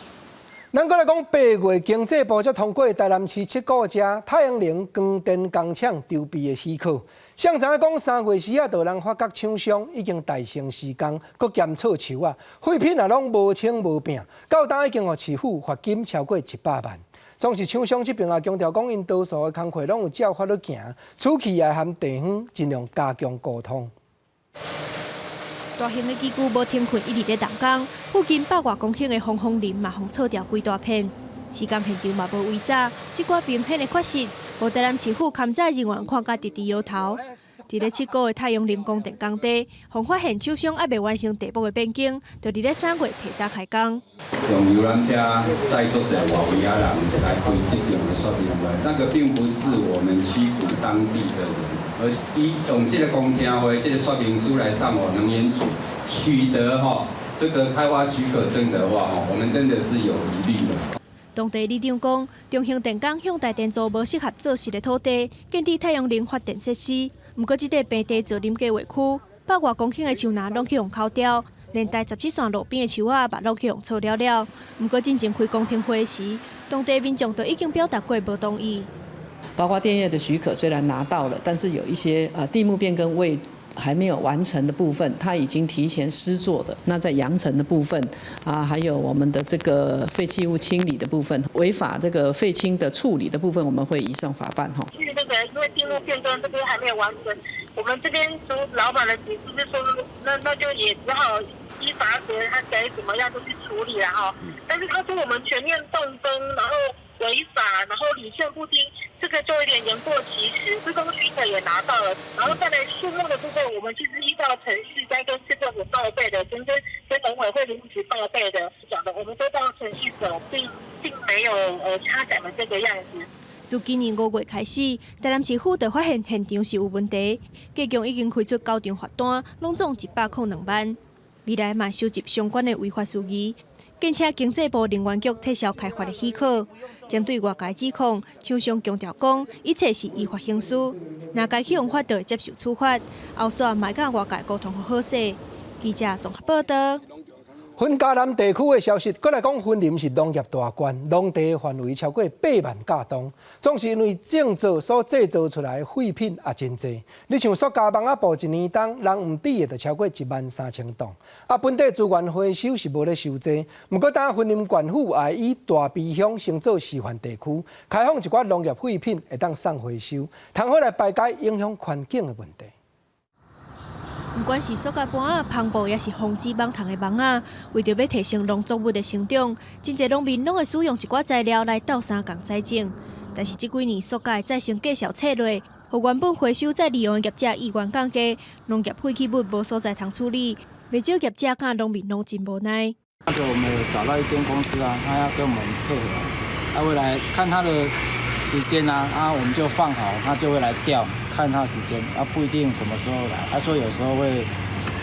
咱过来讲，8月经济部才通过台南市7股遮太阳能光电工厂筹备的许可。上知影讲3月时就有人发觉厂商已经大成施工，搁减错树啊，废品也拢无清无并，到当已经互市府罚金超过100万。总是厂商这边也强调讲，因多数的工课拢有照法律行，此期也和地方尽量加强沟通。大型的机具无停困，一直在动工。附近100多公顷的枫枫林嘛，互错掉几大片。施工现场嘛无违章，这寡明显的缺失，互台南市府勘查人员看甲直直摇头。伫咧7股的太阳能光电工地，互发现厂商还未完成地部的变更，就伫咧3月提早开工。用游览车载坐者外围啊人来开这种的说明会，那个并不是我们七股当地的人，而是用这个公听会这个说明书来上我能源署取得这个开发许可证的话我们真的是有疑虑的。当地里长讲，中兴电工向台电租无适合做事的土地，建置太阳能发电设施。不过，这块平地做林家划区，100多公顷的树林拢去用砍掉，连带17线路边的树仔也拢去用错了了。不过，真正开公听会时，当地民众都已经表达过无同意。包括电业的许可虽然拿到了，但是有一些地目变更未还没有完成的部分，它已经提前施作的。那在扬尘的部分还有我们的这个废弃物清理的部分，违法这个废清的处理的部分，我们会移送法办哈。是那个，因为地目变更这边还没有完成，我们这边从老板的指示是说，那就也只好依法他该怎么样就去处理了哈。但是他说我们全面动工，然后违法，然后理顺不听。这个就有点言过其实，施工许可也拿到了，然后再来树木的部分，我们其实依照程序该跟市政府报备的，跟农委会林务局报备的讲的，我们都照程序走，并没有差改的这个样子。自今年5月开始，台南市府就发现现场是有问题，加强已经开出9张罚单，拢总100块2万。未来嘛收集相关的违法事宜。并且经济部能源局撤销开发的许可。针对外界指控，厂商强调讲一切是依法行事，若该起用法就会接受处罚。后续卖甲外界沟通好势。记者综合报道。分嘉南地区的消息，搁来讲，分林是农业大县，农地范围超过8万架吨，总是因为种植所制造出来的废品也真多。你像塑胶网仔布一年当，人唔抵的就超过13000吨。本地资源回收是无咧收济，不过当分林县府也以大鼻乡升做示范地区，开放一寡农业废品会当送回收，通好来排解影响环境的问题。不管是塑胶盘仔、篷布，也是防止网虫的网仔，为着要提升农作物的生长，真侪农民拢会使用一寡材料来斗相共栽种。但是这几年塑胶的再生价小撤落，互原本回收再利用的业者意愿降低，农业废弃物无所在通处理，不少业者甲农民拢真无奈。我们有找到一间公司啊，他要跟我们配合，未来看他的时间啊，我们就放好，他就会来调，看他时间，不一定什么时候来。他说有时候会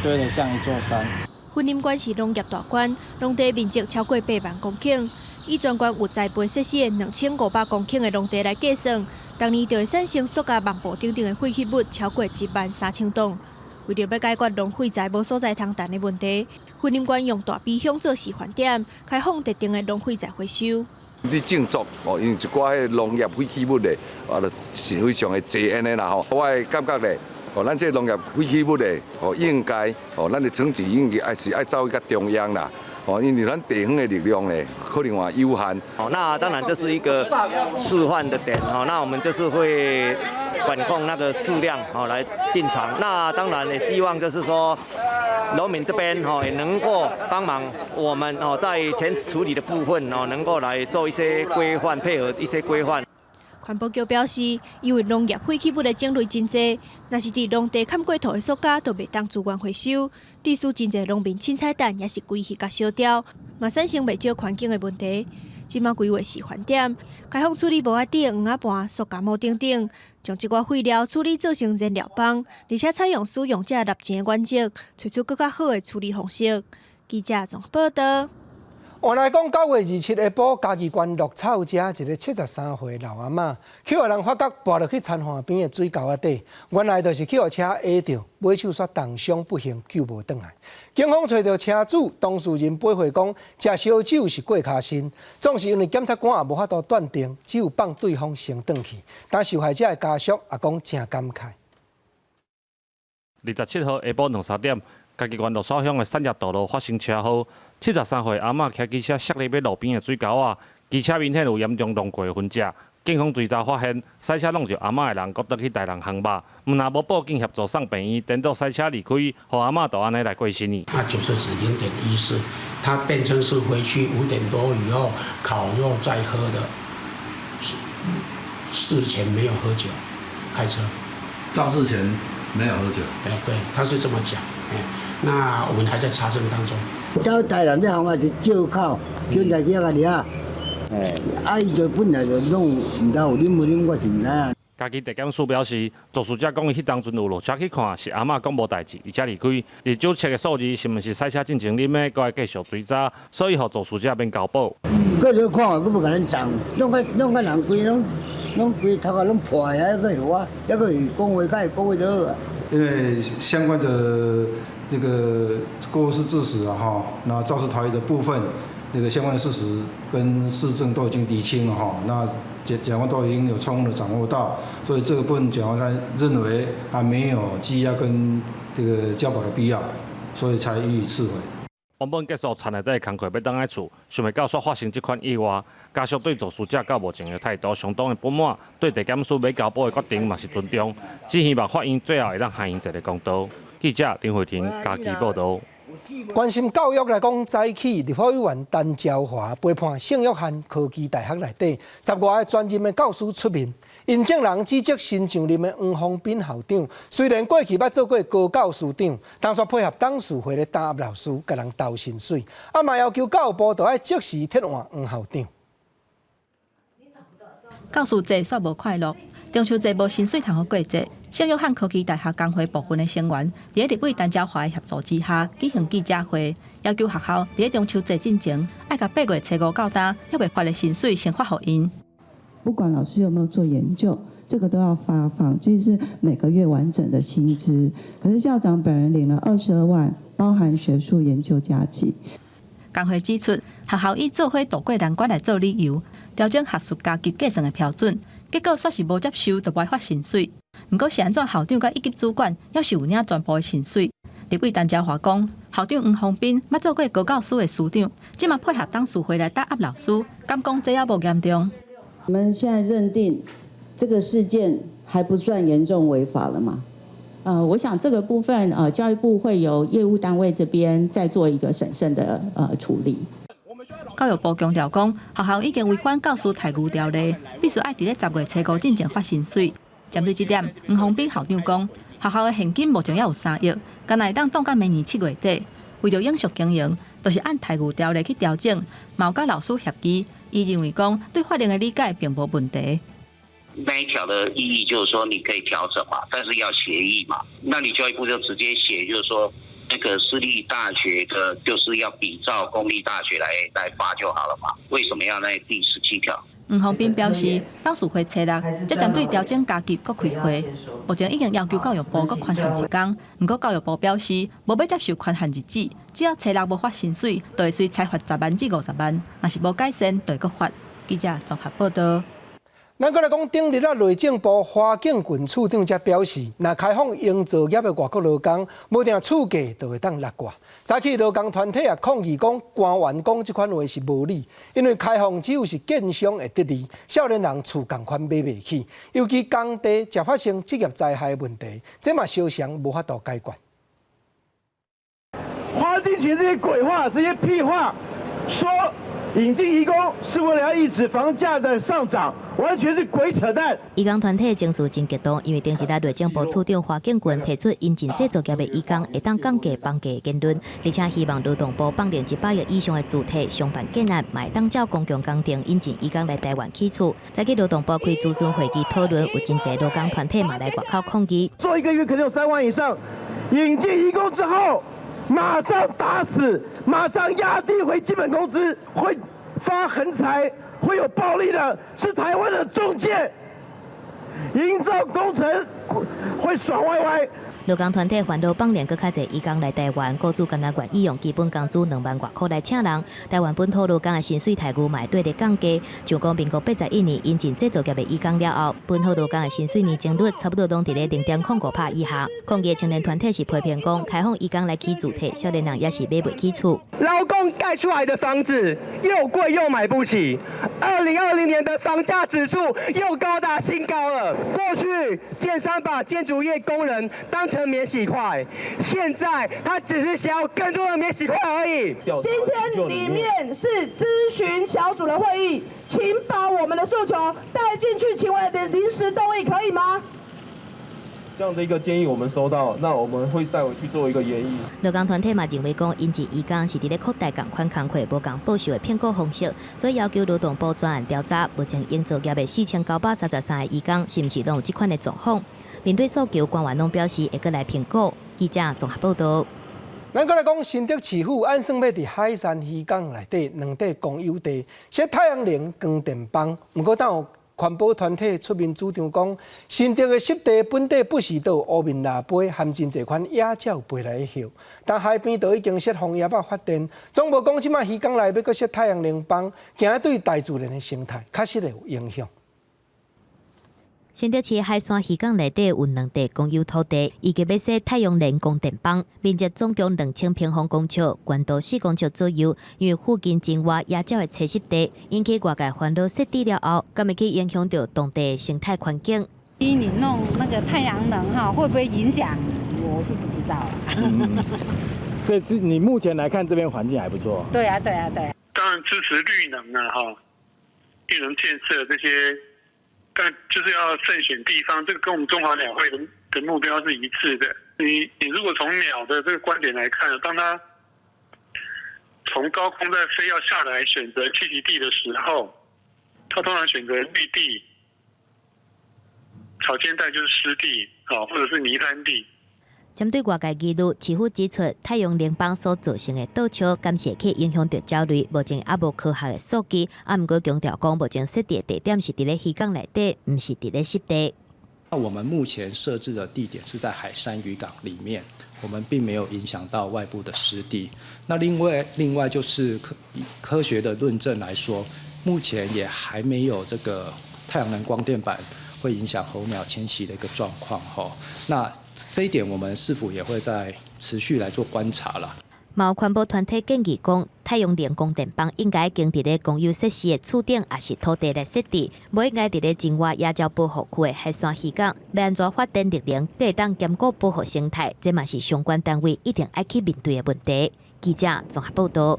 堆得像一座山。分林县是农业大县，农地面积超过8万公顷，以全县有栽培设施的2500公顷的农地来计算，当年就会产生塑胶网布等等的废弃物超过13000吨。为着要解决农废材无所在通谈的问题，分林县用大鼻乡做示范点，开放特定的农废材回收。你种作因为一寡迄农业废弃物咧，就是非常的济安尼啦吼。我的感觉咧，咱这农业废弃物咧，应该咱的层级应该是爱走去较中央啦。因为咱地方的力量呢，可能有限。那当然这是一个示范的点，那我们就是会管控那个数量，来进场。那当然也希望就是说，农民这边也能够帮忙我们在前处理的部分能够来做一些规范，配合一些规范。环保局表示，因为农业废弃物的种类真多，若是伫农地砍过头的塑胶，都袂当资源回收。致使真侪农民凊彩蛋也是规去甲烧掉，嘛产生袂少环境的问题。即马规划示范点，开放处理无仔底、黄仔盘、塑胶帽等等，将即寡废料处理做成燃料棒，而且采用使用者纳钱的原则，找出更较好的处理方式。记者综合报道。原来讲9月27日下晡，嘉义县鹿草遮一个73岁老阿嬷，去互人发觉跋落去田岸边的水沟仔底，原来就是去互车压着，尾手煞重伤不幸救无倒来。警方找到车主，当事人背回讲，食烧酒是过卡身，总是因为检察官也无法度断定，只有放对方先转去。但受害者的家属也讲真感慨。27号下晡2、3点，嘉义县鹿草乡的产业道路发生车祸。73岁阿嬷骑机车摔入要路边的水沟啊，机车明显有严重弄过的痕迹。警方追查发现，驶车弄着阿嬷的人，搁倒去台南航吧，毋若无报警协助送病院，颠倒驶车离开，互阿嬷就安尼来过身去。他检测是0.14，他辩称是回去5点多以后烤肉再喝的，事前没有喝酒，开车。肇事前没有喝酒。对，他是这么讲。那我们还在查证当中。到台南咧，我就借口，叫大家个俩，伊就本来就弄唔到，啉无啉我是唔知啊。嘉义地检署表示，肇事者讲伊迄当阵有落车去看，是阿嬷讲无代志，而且离开。而酒测的数字是毋是驶车进前啉的，搁要继续追查，所以互肇事者免交保。搁了看，搁无甲咱送，弄个人规拢规头壳拢破啊，还个我，还个讲话，甲伊讲话就好啊。因为相关的那个过失致死啊哈，那肇事逃逸的部分，那个相关的事实跟事证都已经厘清了哈，那检方都已经有充分的掌握到，所以这个部分检方他认为还没有羁押跟这个交保的必要，所以才予以撤回。原本结束田内底的工课要倒来厝，想袂到煞发生这款意外。家属对肇事者较无情的态度相当的不满，对地检署要交保的决定嘛是尊重，只希望法院最后会让还因一个公道。记者林慧婷嘉义报道。关心教育来讲，早起立法委员陈昭华陪伴圣约翰科技大学内底10外个专任的教师出面。因证人指责新上任的黄宏斌校长，虽然过去捌做过高教师长，但却配合董事会的担任老师，甲人斗薪水，嘛要求教育部要即时撤换黄校长。教师节煞无快乐，中秋节无薪水通好过节，圣约翰科技大学工会部分的成员，伫立委陈椒华的协助之下，举行记者会，要求学校伫中秋节之前，爱甲8月初5到达还未发的薪水先发给因。不管老师有没有做研究，这个都要发放，这是每个月完整的薪资。可是校长本人领了22万，包含学术研究加计。工会指出，学校以做伙渡过难关来做理由，调整学术加级计算的标准，结果煞是无接受就未发薪水。不过是安怎校长甲一级主管要是有领全部的薪水？立委陈椒华讲，校长黄宏斌捌做过高教司的司长，即马配合董事会来打压老师，敢讲这也无严重。我们现在认定这个事件还不算严重违法了吗？我想这个部分教育部会由业务单位这边再做一个审慎的处理。教育部强调讲，学校已经违反教师待遇条例，必须爱伫咧10月初5之前发薪水。针对这点，黄宏斌校长讲，学校的现金目前也有3亿，敢若会当当到明年7月底。为了永续经营，就是按待遇条例去调整，有甲老师协议。伊认为讲对法令的理解并无问题。那一条的意义就是说，你可以调整嘛，但是要协议嘛。那你教育部就直接写，就是说那个私立大学的，就是要比照公立大学来发就好了嘛。为什么要那第17条？黄宏斌表示，董事会初6才针对调整加级搁开会，目前已经要求教育部搁宽限1天。不过教育部表示，无要接受宽限日子，只要初6无发薪水，就会随裁罚10万至50万；若是无改善，就会搁罚。记者综合报道。咱过来讲，顶日内政部花景郡处长才表示，若开放营造业的外国劳工，无定厝价就会当落挂。早起劳工团体也抗议讲，官员讲这款话是无理，因为开放只有是建商会得利，少年人厝同款买袂起，尤其工地才发生职业灾害的问题，这嘛相常无法度解决。花敬群这些鬼话、这些屁话，说引进移工是为了要抑制房价的上涨，完全是鬼扯淡。移工团体情绪真激动，因为顶日内政部处长花敬群提出引进制作业的移工会当降价放价的言论，而且希望劳动部放定100亿以上的主体商办建案，买当照公共工程引进移工来台湾起厝。再去劳动部开咨询会议讨论，有真侪劳工团体嘛来外口抗议。做1个月可能有3万以上，引进移工之后，马上打死，马上压低回基本工资，会发横财，会有暴利的，是台湾的中介，营造工程会爽歪歪。劳工团体烦恼放年搁较侪移工来台湾，雇主敢若愿意用基本工资2万外块来请人。台湾本土劳工的薪水待遇嘛对咧降价，像讲民国81年引进制作业的移工了后，本土劳工的薪水年增率差不多拢伫咧0.05%以下。抗议青年团体是批评讲，开放移工来起主体，少年人也是买不起厝。劳工盖出来的房子又贵又买不起，2020年的房价指数又高达新高了。过去建商把建筑业工人当成免洗块，现在他只是想要更多的免洗块而已。今天里面是咨询小组的会议，请把我们的诉求带进去，请我的临时动议，可以吗？这样的一个建议我们收到，那我们会带回去做一个研议。劳工团体嘛认为讲，引进移工是伫咧扩大共款工课无共报酬的骗购方式，所以要求劳动部专案调查，目前营造业的4933个移工是毋是拢有这款的状况？面对诉求，官员拢表示会搁来评估。记者综合报道。咱过来讲，新竹市府按算要伫海山渔港内底2块公有地设太阳能光电棒，不过当有环保团体出面主张讲，新竹的湿地本地不时都有乌面腊飞含真侪款野鸟飞来的叶，但海边都已经设风业啊发电，总无讲即马渔港内要搁设太阳能棒，惊对大自然的生态确实会有影响。新竹市海山渔港内底有2块公有土地，预计要设太阳能光电棒，面积总共2000平方公尺，宽度4公尺左右。因为附近真多野鸟的栖息地，引起外界烦恼。设置了后，敢会去影响到当地的生态环境？你弄那个太阳能哈，会不会影响？我是不知道啊。所以是你目前来看，这边环境还不错。对啊，对啊，对啊。当然支持绿能啊，绿能建设这些。但就是要慎选地方，这个跟我们中华鸟会的目标是一致的。你如果从鸟的这个观点来看，当它从高空在飞要下来选择栖息地的时候，它通常选择绿地。草间带就是湿地或者是泥滩地。针对外界议论，市府指出，太阳能板所造成的倒车，敢是会影响到焦虑，目前也无科学的数据。不过强调讲，目前设定的地点是伫咧渔港内底，唔是伫咧湿地。那我们目前设置的地点是在海山渔港里面，我们并没有影响到外部的湿地。那另外就是科学的论证来说，目前也还没有这个太阳能光电板会影响候鸟迁徙的一个状况那这一点我们是否也会在持续来做观察了？有环保团体建议讲，太阳能光电板应该经伫咧公有设施的厝顶，也是土地来设置，无应该伫咧境外野鸟保护区的海山渔港。要安怎发展绿能，会当兼顾保护生态，这嘛是相关单位一定爱去面对的问题。记者综合报道。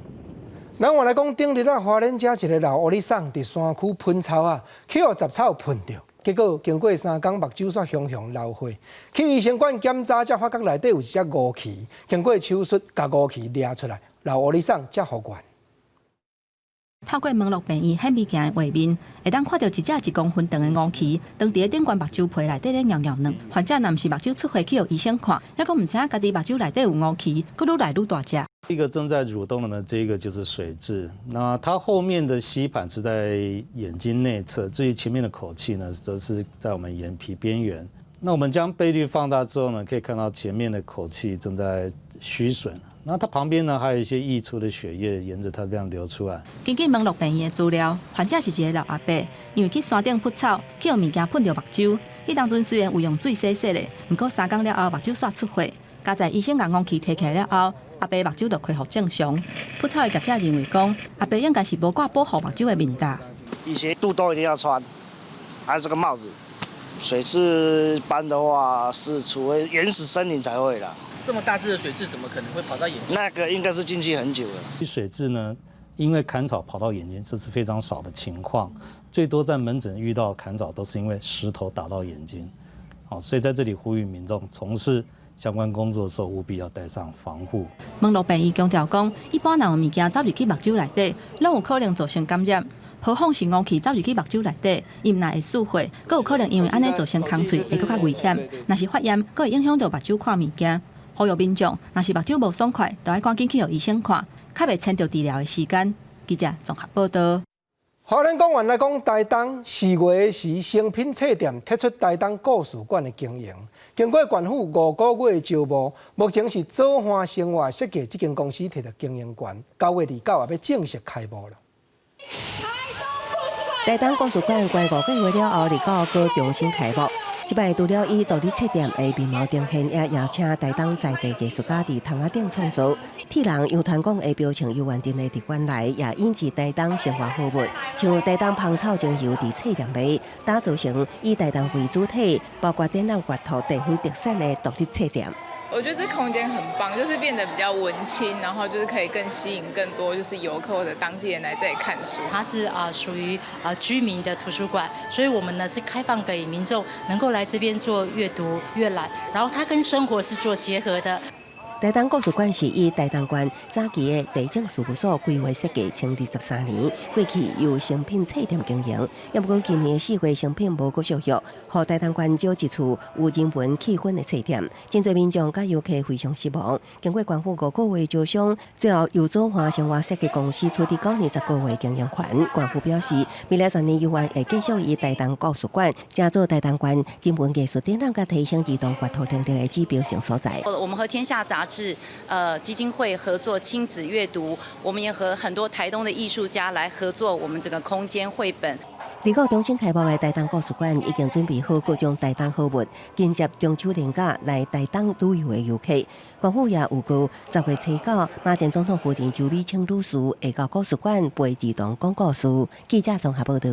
咱话来讲，顶日花莲遮一个老乌里桑伫山区喷草去互杂草喷着。结果经过3天，目睭煞熊熊流血。去医生馆检查，才发觉内底有一只乌蜞。经过手术，把乌蜞掠出来，老乌里桑才复原。透过网络病院显微镜的画面，会当看到一只1公分长的乌蜞，当伫顶悬目睭皮内底咧摇摇软。患者若毋是目睭出血去互医生看，还佫毋知影家己目睭内底有乌蜞，佫愈来愈大只。一个正在蠕动的呢，这个就是水蛭。那它后面的吸盘是在眼睛内侧，至于前面的口器呢，则是在我们眼皮边缘。那我们将倍率放大之后呢，可以看到前面的口器正在虚损。那它旁边呢，还有一些溢出的血液沿着它这样流出来。根据网络病院的资料，患者是一个老阿伯，因为去山顶喷草，去用物件喷到目睭。伊当阵虽然有用水洗洗的，不过3天了后目睭煞出血。加在医生把乌蜞提起来了后，阿伯目睭就恢复正常。喷草的业者认为讲，阿伯应该是无挂保护目睭的面罩。一些肚兜一定要穿，还有这个帽子。水蛭般的话，是除非原始森林才会啦。这么大只的水蛭怎么可能会跑到眼睛？那个应该是进去很久了。水蛭呢，因为砍草跑到眼睛，这是非常少的情况，最多在门诊遇到砍草都是因为石头打到眼睛。所以在这里呼吁民众从事相关工作的时候，务必要带上防护。网络病院强调讲，一般若有物件走入去目睭内底，拢有可能造成感染。何况是乌蜞走入去目睭内底，伊毋但会输血，佫有可能因为安尼造成空喙，会佫较危险。若是发炎，佫会影响到目睭看物件。呼吁民众，若是目睭无爽快，就要赶紧去互医生看，较袂牵着治疗的时间。记者综合报道。花莲公园来讲，台东4月时，成品册店踢出台东故事馆的经营。经过县府5个月的招募，目前是左岸生活设计这间公司摕到经营权，9月29日要正式开幕了。台东故事馆关5个月了后，29号重新开幕。这摆除了以独立册店的面貌呈现，也邀请台东在地艺术家伫窗仔顶创作。铁人杨传广的表情游园镇的伫馆内，也引起台东生活好物，像台东芳草精油伫册店卖，打造成以台东为主体，包括展览阅读地方特产的独立册店。我觉得这空间很棒，就是变得比较文青，然后就是可以更吸引更多就是游客或者当地人来这里看书。它是属于居民的图书馆，所以我们呢是开放给民众能够来这边做阅读阅览，然后它跟生活是做结合的。台东故事馆是以台东县早期的地政事务所规划设计成立13年，过去由成品册店经营。也不过今年4月成品无够续约，予台东县招一处有人文气氛的册店，真侪民众甲游客非常失望。经过县府5个月招商，最后由左华生活设计公司出伫9年10个月经营权。县府表示，未来10年有望会继续以台东故事馆加做台东县人文艺术展览甲提升儿童阅读能力的指标性所在。我们和天下杂志基金会合作亲子阅读，我们也和很多台东的艺术家来合作我们整个空间绘本。2个重新开幕的台东故事馆已经准备好各种台东好物，迎接中秋连假来台东旅游的游客。县府也预告10月初9，马前总统夫人周美青女士会到故事馆陪儿童讲故事。记者综合报道。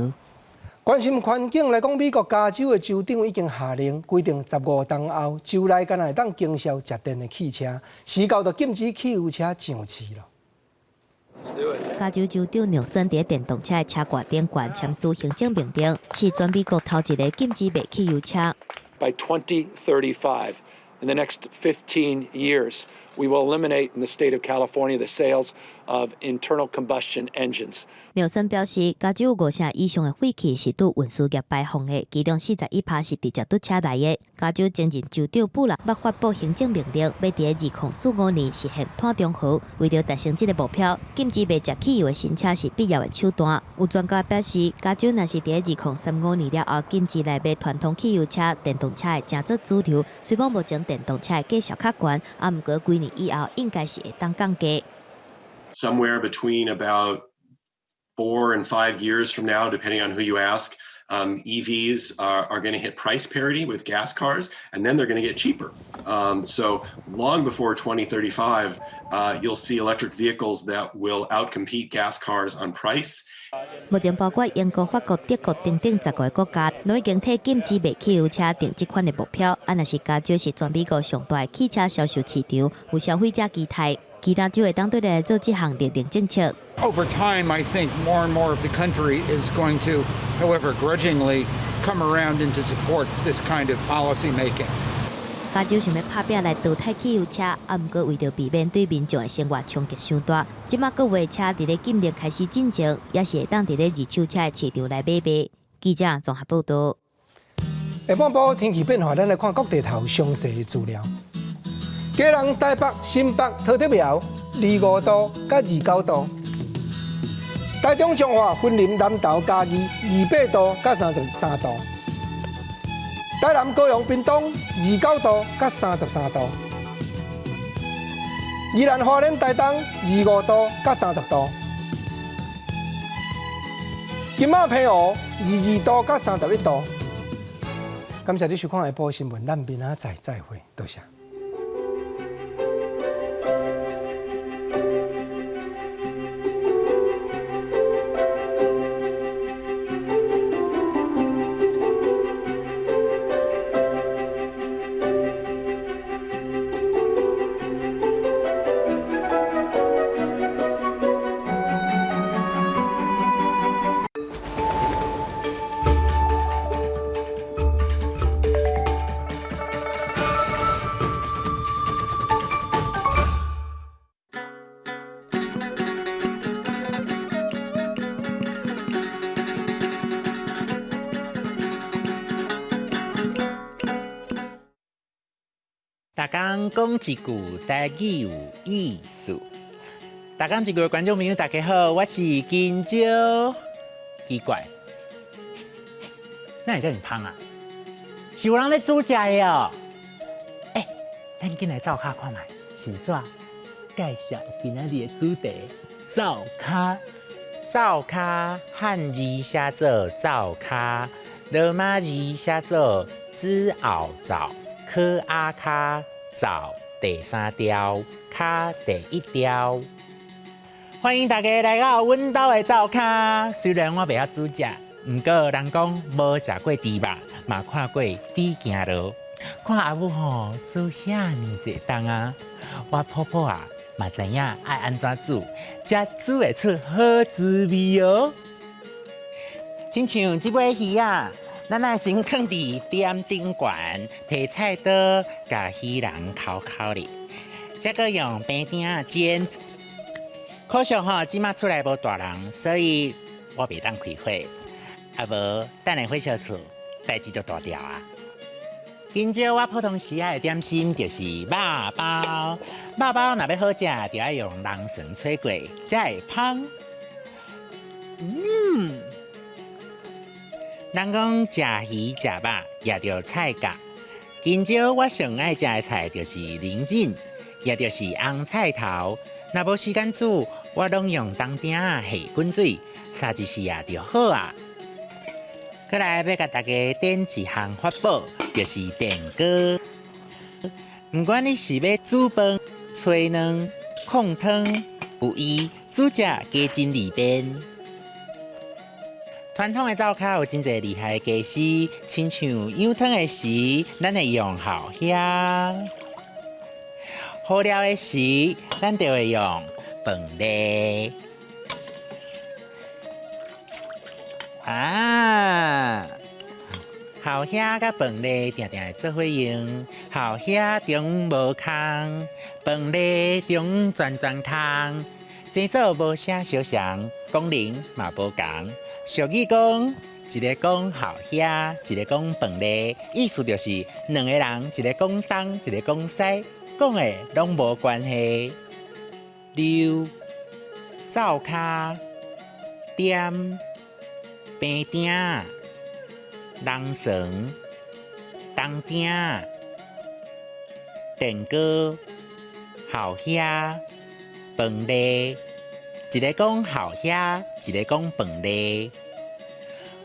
关心环境来讲，美国加州的州长已经下令规定，15冬后州内敢会当经销节电的汽车，时到就禁止汽油车上市了。加州州长纽森伫电动车的车挂顶悬签署行政命令，是全美国头一个禁止卖汽油车。By 2035, in the next 15 years, we will eliminate in the state of California the sales of internal combustion engines. 廖森表示，加州有5成以上的废气是对运输业排放的，其中41%是直接对车来的。加州前任州长布拉发布行政命令，要在2045年实现碳中和。为了达成这个目标，禁止未食汽油的新车是必要的手段。有专家表示，加州若是在2035年了后禁止来买传统汽油车、电动车的正做主流，虽然目前电动车的价格较悬，啊，不过几年以后应该是会当降价。Somewhere between about 4 and 5 years from now, depending on who you ask, EVs are going to hit price parity with gas cars, and then they're going to get cheaper. So long before 2035, you'll see electric vehicles that will outcompete gas cars on price. 目前包括英国、法国、德国等10个国家，都已经替禁止卖汽油车定这款的目标。啊，若是加州是全美国上大的汽车销售市场，有消费者期待，其他州会当对来做这项特定政策。Over time, I think more and more of the country is going to, however grudgingly, come around and to support this kind of policy making. 加州想要拍拼来淘汰汽油车，啊，不过为着避免对民众的生活冲击伤大，即马各位车伫咧禁令开始进前，也是会当伫咧二手车的市场来买卖。记者综合报道。下半部天气变化，咱来看各地头详细的资料。基隆、台北、新北、桃竹苗25度到29度；台中、彰化、云林、南投、嘉义28度到33度；台南、高雄、屏东29度到33度；宜兰、花莲、台东25度到30度；金马、澎湖22度到31度。感谢你收看下晡新闻，咱明仔再会，多谢。大家讲一句台语有意思。大家一句观众朋友，大家好，我是金蕉。奇怪，那你叫你胖啊？是有人在煮食的哦。咱进来灶卡看卖，是煞介绍今仔日的主题灶卡。灶卡汉字写做灶卡，罗马字写做子后灶。科阿卡灶第3条，卡第1条。欢迎大家来到阮家的灶卡。虽然我袂晓煮食，不过人讲无食过猪肉，嘛看过猪行路。看阿母吼煮遐尼济档啊，我婆婆啊嘛知影爱安怎煮，才煮会出好滋味哦。亲像这尾鱼啊。咱来先放伫点顶悬，摕菜刀甲鱼人烤烤哩，再个用平鼎煎。可惜吼，即马出来无大人，所以我袂当开火。啊无，等下火烧厝，代志就大条啊。今朝我普通时爱的点心就是肉包，肉包若要好食，就要用人参吹过，才会香。人讲食鱼食肉也着菜价，今朝我上爱食的菜就是菱仁，也就是红菜头。若无时间煮，我拢用当鼎下滚水，3一时啊就好啊。再来要甲大家点一项法宝，就是电锅。不管你是要煮饭、炊卵、控汤、有鱼、煮食加真利便。传统的灶卡有真侪厉害的家私，亲像养汤的时，咱会用后虾；好料的时，咱就会用饭粒。好兄甲饭咧定定会做伙用，好兄中无空，饭咧中全通。生做无啥相像，讲人嘛无共。俗语讲，一个讲好兄，一个讲饭咧，意思就是两个人，一个讲东，一个讲西，讲的拢无关系。溜、灶骹、点、平鼎、人绳、东鼎、电锅、好兄、饭咧，一个讲好兄，一个讲饭咧。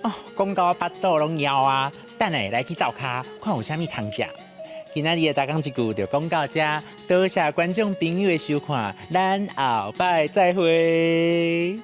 哦，讲到巴肚拢枵啊！等下来去灶骹，看有啥物通食。今仔日的大讲一句就讲到这，多谢观众朋友的收看，咱后摆再会。